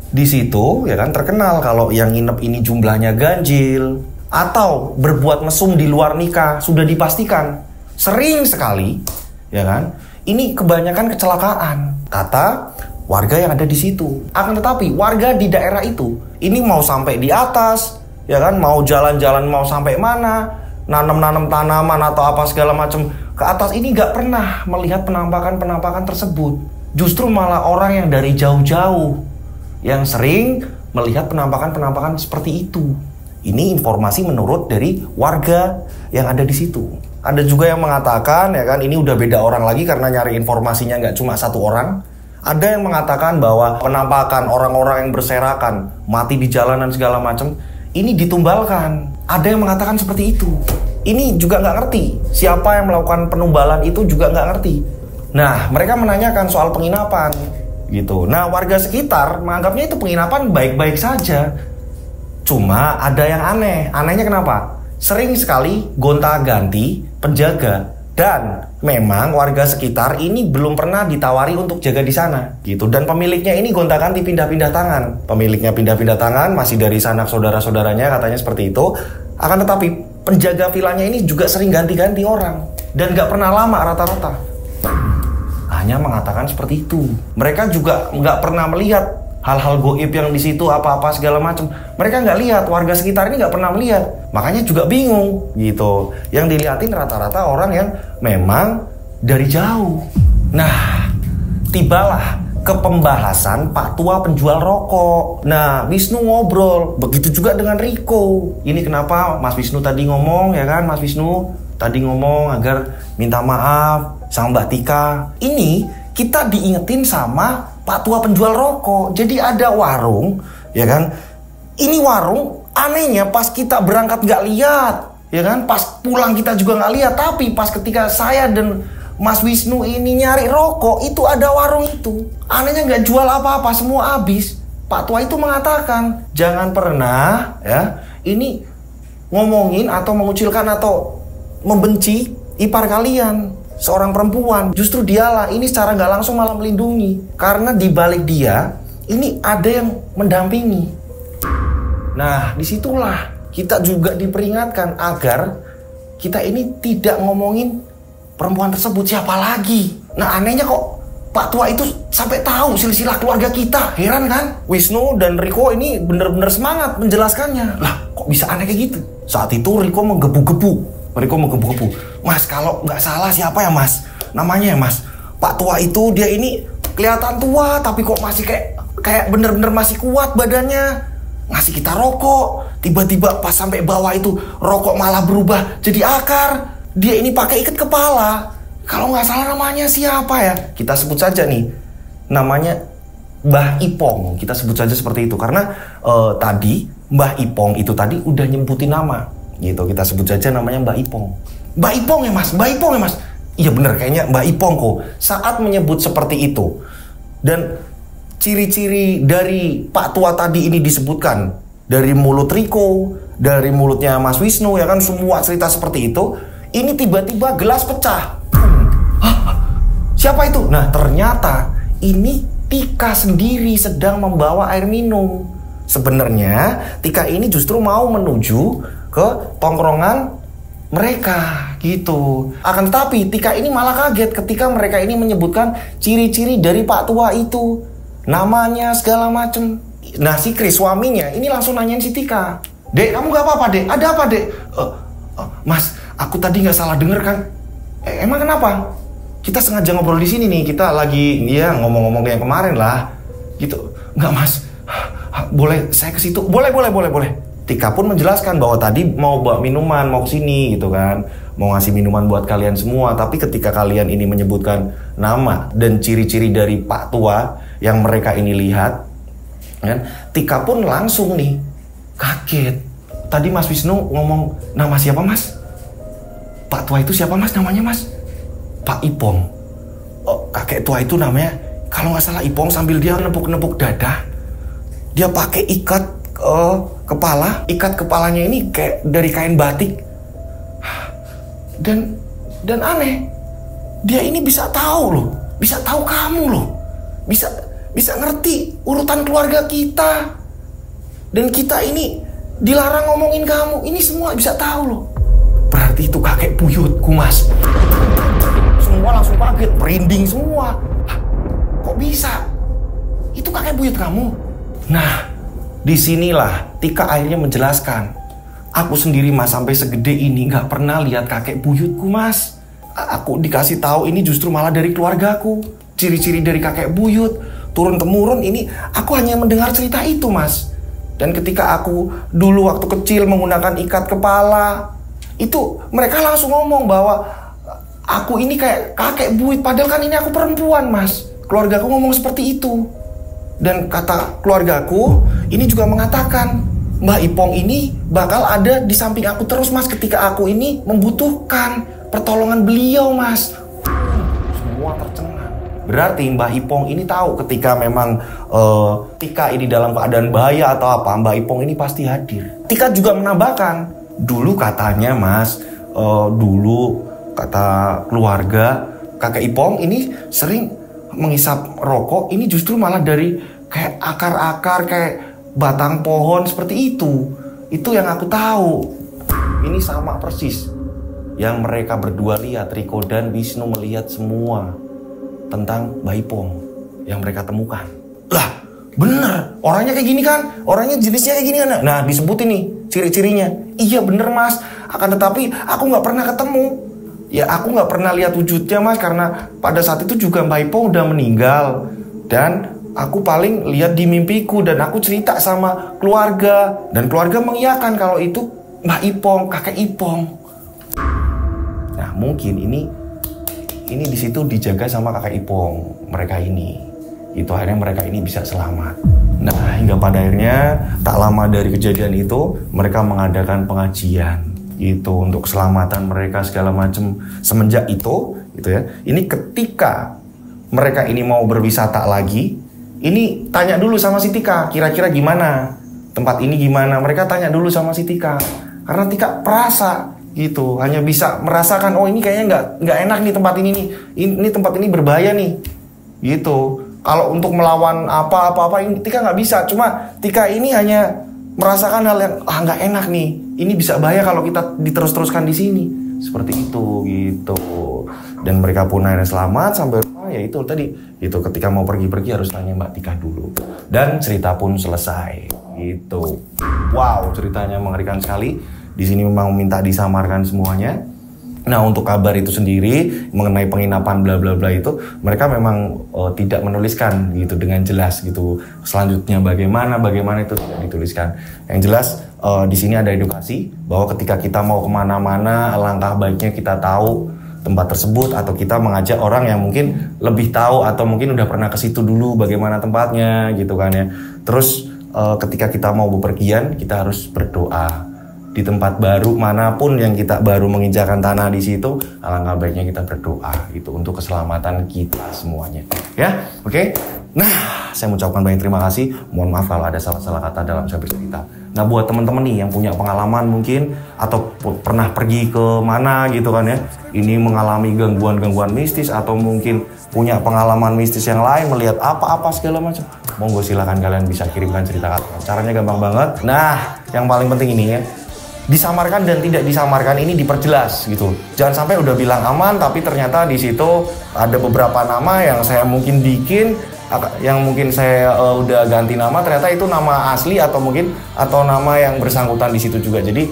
di situ ya kan terkenal kalau yang nginep ini jumlahnya ganjil atau berbuat mesum di luar nikah, sudah dipastikan sering sekali ya kan. Ini kebanyakan kecelakaan, kata warga yang ada di situ. Akan tetapi warga di daerah itu ini mau sampai di atas ya kan, mau jalan-jalan mau sampai mana, nanam-nanam tanaman atau apa segala macam ke atas, ini nggak pernah melihat penampakan tersebut. Justru malah orang yang dari jauh-jauh yang sering melihat penampakan seperti itu. Ini informasi menurut dari warga yang ada di situ. Ada juga yang mengatakan ya kan, ini udah beda orang lagi karena nyari informasinya nggak cuma satu orang. Ada yang mengatakan bahwa penampakan orang-orang yang berserakan, mati di jalanan segala macam, ini ditumbalkan. Ada yang mengatakan seperti itu. Ini juga nggak ngerti. Siapa yang melakukan penumbalan itu juga nggak ngerti. Nah, mereka menanyakan soal penginapan gitu. Nah, warga sekitar menganggapnya itu penginapan baik-baik saja. Cuma ada yang aneh. Anehnya kenapa? Sering sekali gonta-ganti penjaga. Dan memang warga sekitar ini belum pernah ditawari untuk jaga di sana gitu. Dan pemiliknya ini gonta-ganti, pindah-pindah tangan. Pemiliknya pindah-pindah tangan, masih dari sanak saudara-saudaranya katanya seperti itu. Akan tetapi penjaga vilanya ini juga sering ganti-ganti orang. Dan gak pernah lama rata-rata. Hanya mengatakan seperti itu. Mereka juga gak pernah melihat hal-hal goib yang di situ apa-apa segala macam. Mereka nggak lihat, warga sekitar ini nggak pernah melihat. Makanya juga bingung gitu. Yang dilihatin rata-rata orang yang memang dari jauh. Nah, tibalah ke pembahasan Pak Tua penjual rokok. Nah, Wisnu ngobrol. Begitu juga dengan Riko. Ini kenapa Mas Wisnu tadi ngomong ya kan, Mas Wisnu tadi ngomong agar minta maaf sama Mbak Tika. Ini kita diingetin sama Pak Tua penjual rokok. Jadi ada warung, ya kan? Ini warung, anehnya pas kita berangkat nggak lihat, ya kan? Pas pulang kita juga nggak lihat. Tapi pas ketika saya dan Mas Wisnu ini nyari rokok, itu ada warung itu. Anehnya nggak jual apa-apa, semua habis. Pak Tua itu mengatakan, jangan pernah, ya, ini ngomongin atau mengucilkan atau membenci ipar kalian. seorang perempuan. Justru dialah ini secara nggak langsung malah melindungi. Karena di balik dia, ini ada yang mendampingi. Nah, disitulah kita juga diperingatkan agar kita ini tidak ngomongin perempuan tersebut siapa lagi. Nah, anehnya kok Pak Tua itu sampai tahu silsilah keluarga kita. Heran kan? Wisnu dan Riko ini bener-bener semangat menjelaskannya. Lah, kok bisa aneh kayak gitu? Saat itu Riko menggebu-gebu. Mas, kalau nggak salah siapa ya mas? Namanya ya mas? Pak Tua itu dia ini kelihatan tua tapi kok masih kayak bener-bener masih kuat badannya. Ngasih kita rokok. Tiba-tiba pas sampai bawah itu rokok malah berubah jadi akar. Dia ini pakai ikat kepala. Kalau nggak salah namanya siapa ya? Kita sebut saja nih. Namanya Mbah Ipong. Kita sebut saja seperti itu. Karena tadi Mbah Ipong itu tadi udah nyebutin nama. Gitu, kita sebut saja namanya Mbah Ipong. Mbah Ipong ya mas? Mbah Ipong ya mas? Iya bener, kayaknya Mbah Ipong kok. Saat menyebut seperti itu. Dan ciri-ciri dari Pak Tua tadi ini disebutkan. Dari mulut Riko, dari mulutnya Mas Wisnu, ya kan, semua cerita seperti itu. Ini tiba-tiba gelas pecah. Hah? Siapa itu? Nah ternyata ini Tika sendiri sedang membawa air minum. Sebenarnya Tika ini justru mau menuju ke tongkrongan mereka gitu. Akan tetapi Tika ini malah kaget ketika mereka ini menyebutkan ciri-ciri dari Pak Tua itu, namanya segala macem. Nah si Kris suaminya ini langsung nanyain si Tika, "Dek, kamu gak apa-apa dek? Ada apa dek?" Mas, aku tadi nggak salah denger kan? Emang kenapa? Kita sengaja ngobrol di sini nih, kita lagi ngomong-ngomong yang kemarin lah gitu. Nggak mas, boleh saya ke situ? Boleh. Tika pun menjelaskan bahwa tadi mau bawa minuman, mau kesini gitu kan, mau ngasih minuman buat kalian semua. Tapi ketika kalian ini menyebutkan nama dan ciri-ciri dari Pak Tua yang mereka ini lihat, kan, Tika pun langsung nih kaget. Tadi Mas Wisnu ngomong nama siapa mas? Pak Tua itu siapa mas namanya mas? Pak Ipong. Oh, kakek tua itu namanya, kalau nggak salah Ipong, sambil dia nepuk-nepuk dada. Dia pakai ikat kepala, ikat kepalanya ini kayak dari kain batik. Dan aneh, dia ini bisa tahu loh, bisa tahu kamu loh, bisa ngerti urutan keluarga kita. Dan kita ini dilarang ngomongin kamu, ini semua bisa tahu loh. Berarti itu kakek buyutku mas. Semua langsung kaget, merinding semua. Kok bisa? Itu kakek buyut kamu? Nah, disinilah Tika akhirnya menjelaskan, aku sendiri mas sampai segede ini nggak pernah lihat kakek buyutku mas. Aku dikasih tahu ini justru malah dari keluargaku. Ciri-ciri dari kakek buyut turun temurun ini aku hanya mendengar cerita itu mas. Dan ketika aku dulu waktu kecil menggunakan ikat kepala, itu mereka langsung ngomong bahwa aku ini kayak kakek buyut, padahal kan ini aku perempuan mas. Keluargaku ngomong seperti itu. Dan kata keluargaku ini juga mengatakan Mbah Ipong ini bakal ada di samping aku terus mas ketika aku ini membutuhkan pertolongan beliau mas. Semua tercengang. Berarti Mbah Ipong ini tahu ketika memang Tika ini dalam keadaan bahaya atau apa, Mbah Ipong ini pasti hadir. Tika juga menambahkan, dulu katanya mas, dulu kata keluarga kakek Ipong ini sering menghisap rokok, ini justru malah dari kayak akar-akar, kayak batang pohon seperti itu. Itu yang aku tahu. Ini sama persis yang mereka berdua lihat, Riko dan Wisnu melihat semua tentang Mbah Ipong yang mereka temukan. Lah, bener, orangnya kayak gini kan? Orangnya jenisnya kayak gini kan? Nah, disebutin nih ciri-cirinya. Iya bener mas, akan tetapi aku nggak pernah ketemu. Ya aku nggak pernah lihat wujudnya mas, karena pada saat itu juga Mbah Ipong udah meninggal. Dan aku paling lihat di mimpiku, dan aku cerita sama keluarga. Dan keluarga mengiyakan kalau itu Mbah Ipong, kakek Ipong. Nah mungkin ini di situ dijaga sama kakek Ipong mereka ini. Itu akhirnya mereka ini bisa selamat. Nah hingga pada akhirnya tak lama dari kejadian itu mereka mengadakan pengajian itu untuk keselamatan mereka segala macam. Semenjak itu gitu ya, ini ketika mereka ini mau berwisata lagi, ini tanya dulu sama si Tika, kira-kira gimana tempat ini, gimana. Mereka tanya dulu sama si Tika karena Tika perasa gitu, hanya bisa merasakan oh ini kayaknya nggak enak nih tempat ini nih, ini tempat ini berbahaya nih gitu. Kalau untuk melawan apa-apa ini Tika nggak bisa, cuma Tika ini hanya merasakan hal yang nggak enak nih, ini bisa bahaya kalau kita diterus-teruskan di sini, seperti itu gitu. Dan mereka pun akhirnya selamat sampai rumah. Ya itu tadi, itu ketika mau pergi-pergi harus tanya Mbak Tika dulu, dan cerita pun selesai gitu. Wow, ceritanya mengerikan sekali. Di sini memang minta disamarkan semuanya. Nah, untuk kabar itu sendiri mengenai penginapan bla bla bla itu, mereka memang tidak menuliskan gitu dengan jelas gitu. Selanjutnya bagaimana itu tidak dituliskan. Yang jelas di sini ada edukasi bahwa ketika kita mau kemana-mana, alangkah baiknya kita tahu tempat tersebut, atau kita mengajak orang yang mungkin lebih tahu atau mungkin udah pernah ke situ dulu bagaimana tempatnya gitu kan ya. Terus ketika kita mau bepergian, kita harus berdoa. Di tempat baru manapun yang kita baru menginjakan tanah di situ, alangkah baiknya kita berdoa itu untuk keselamatan kita semuanya. Ya, oke. Nah, saya mengucapkan banyak terima kasih. Mohon maaf kalau ada salah-salah kata dalam saya bercerita. Nah, buat teman-teman nih yang punya pengalaman mungkin atau pernah pergi ke mana gitu kan ya, ini mengalami gangguan-gangguan mistis atau mungkin punya pengalaman mistis yang lain, melihat apa-apa segala macam, monggo silakan kalian bisa kirimkan cerita kalian. Caranya gampang banget. Nah, yang paling penting ini ya, disamarkan dan tidak disamarkan ini diperjelas gitu. Jangan sampai udah bilang aman tapi ternyata di situ ada beberapa nama yang saya mungkin bikin, yang mungkin saya udah ganti nama, ternyata itu nama asli atau nama yang bersangkutan di situ juga. Jadi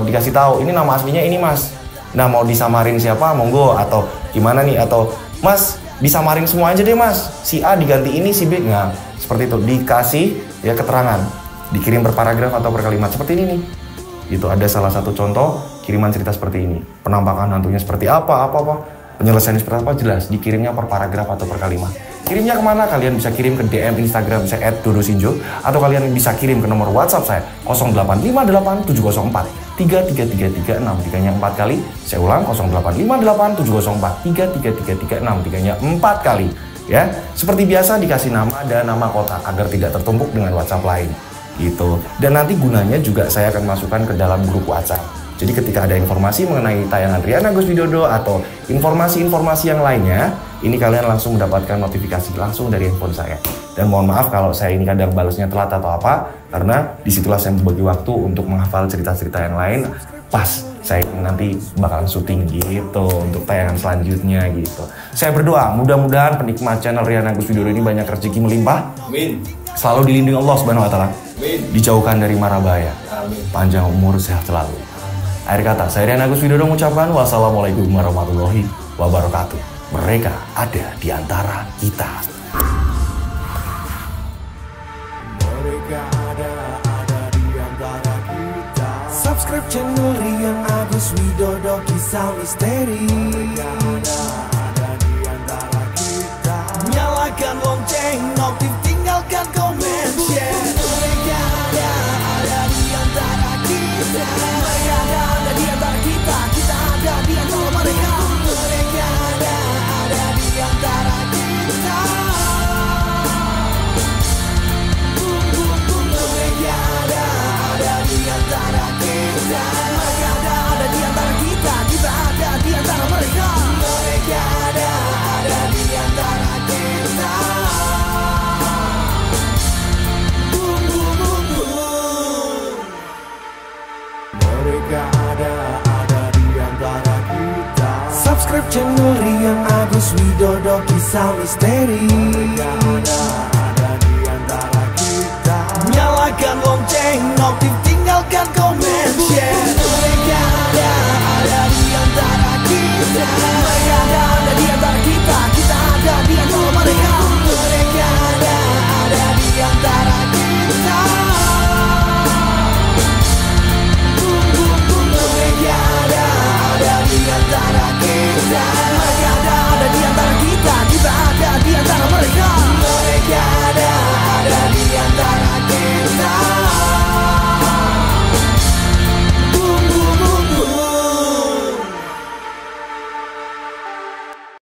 dikasih tahu ini nama aslinya ini Mas. Nah, mau disamarin siapa monggo, atau gimana nih, atau Mas disamarin semua aja deh Mas. Si A diganti ini, si B nggak. Seperti itu dikasih ya keterangan, dikirim per paragraf atau per kalimat seperti ini nih. Itu ada salah satu contoh kiriman cerita seperti ini. Penampakan hantunya seperti apa, penyelesaiannya seperti apa, jelas dikirimnya per paragraf atau per kalimat. Kirimnya kemana? Kalian bisa kirim ke DM Instagram saya @dodosinjo, atau kalian bisa kirim ke nomor WhatsApp saya 085870433336, tiganya 4 kali. Saya ulang 085870433336, tiganya 4 kali. Ya, seperti biasa dikasih nama dan nama kota agar tidak tertumpuk dengan WhatsApp lain. Gitu. Dan nanti gunanya juga saya akan masukkan ke dalam grup WhatsApp. Jadi ketika ada informasi mengenai tayangan Rian Agus Widodo atau informasi-informasi yang lainnya, ini kalian langsung mendapatkan notifikasi langsung dari handphone saya. Dan mohon maaf kalau saya ini kadang balasnya telat atau apa, karena disitulah saya membagi waktu untuk menghafal cerita-cerita yang lain pas saya nanti bakalan syuting gitu untuk tayangan selanjutnya gitu. Saya berdoa mudah-mudahan penikmat channel Rian Agus Widodo ini banyak rezeki melimpah. Amin. Selalu dilindungi Allah Subhanahu wa taala. Dijauhkan dari mara bahaya. Amin. Panjang umur, sehat selalu. Akhir kata, saya Rian Agus Widodo mengucapkan wassalamualaikum warahmatullahi wabarakatuh. Mereka ada di antara kita. Mereka ada di antara kita. Subscribe channel Rian Agus Widodo, kisah misteri. Mereka ada di antara kita. Nyalakan lonceng, notif, tinggalkan komen, share. Mereka ada di antara kita. Mereka ada di antara kita. Kita ada di antara mereka. Mereka ada di antara kita. Mereka ada di antara kita. Mereka ada di antara kita. Kita ada di antara mereka. Mereka ada di antara kita. Mereka ada di antara kita. Subscribe channel Rian Agus Widodo, kisah misteri. Mereka ada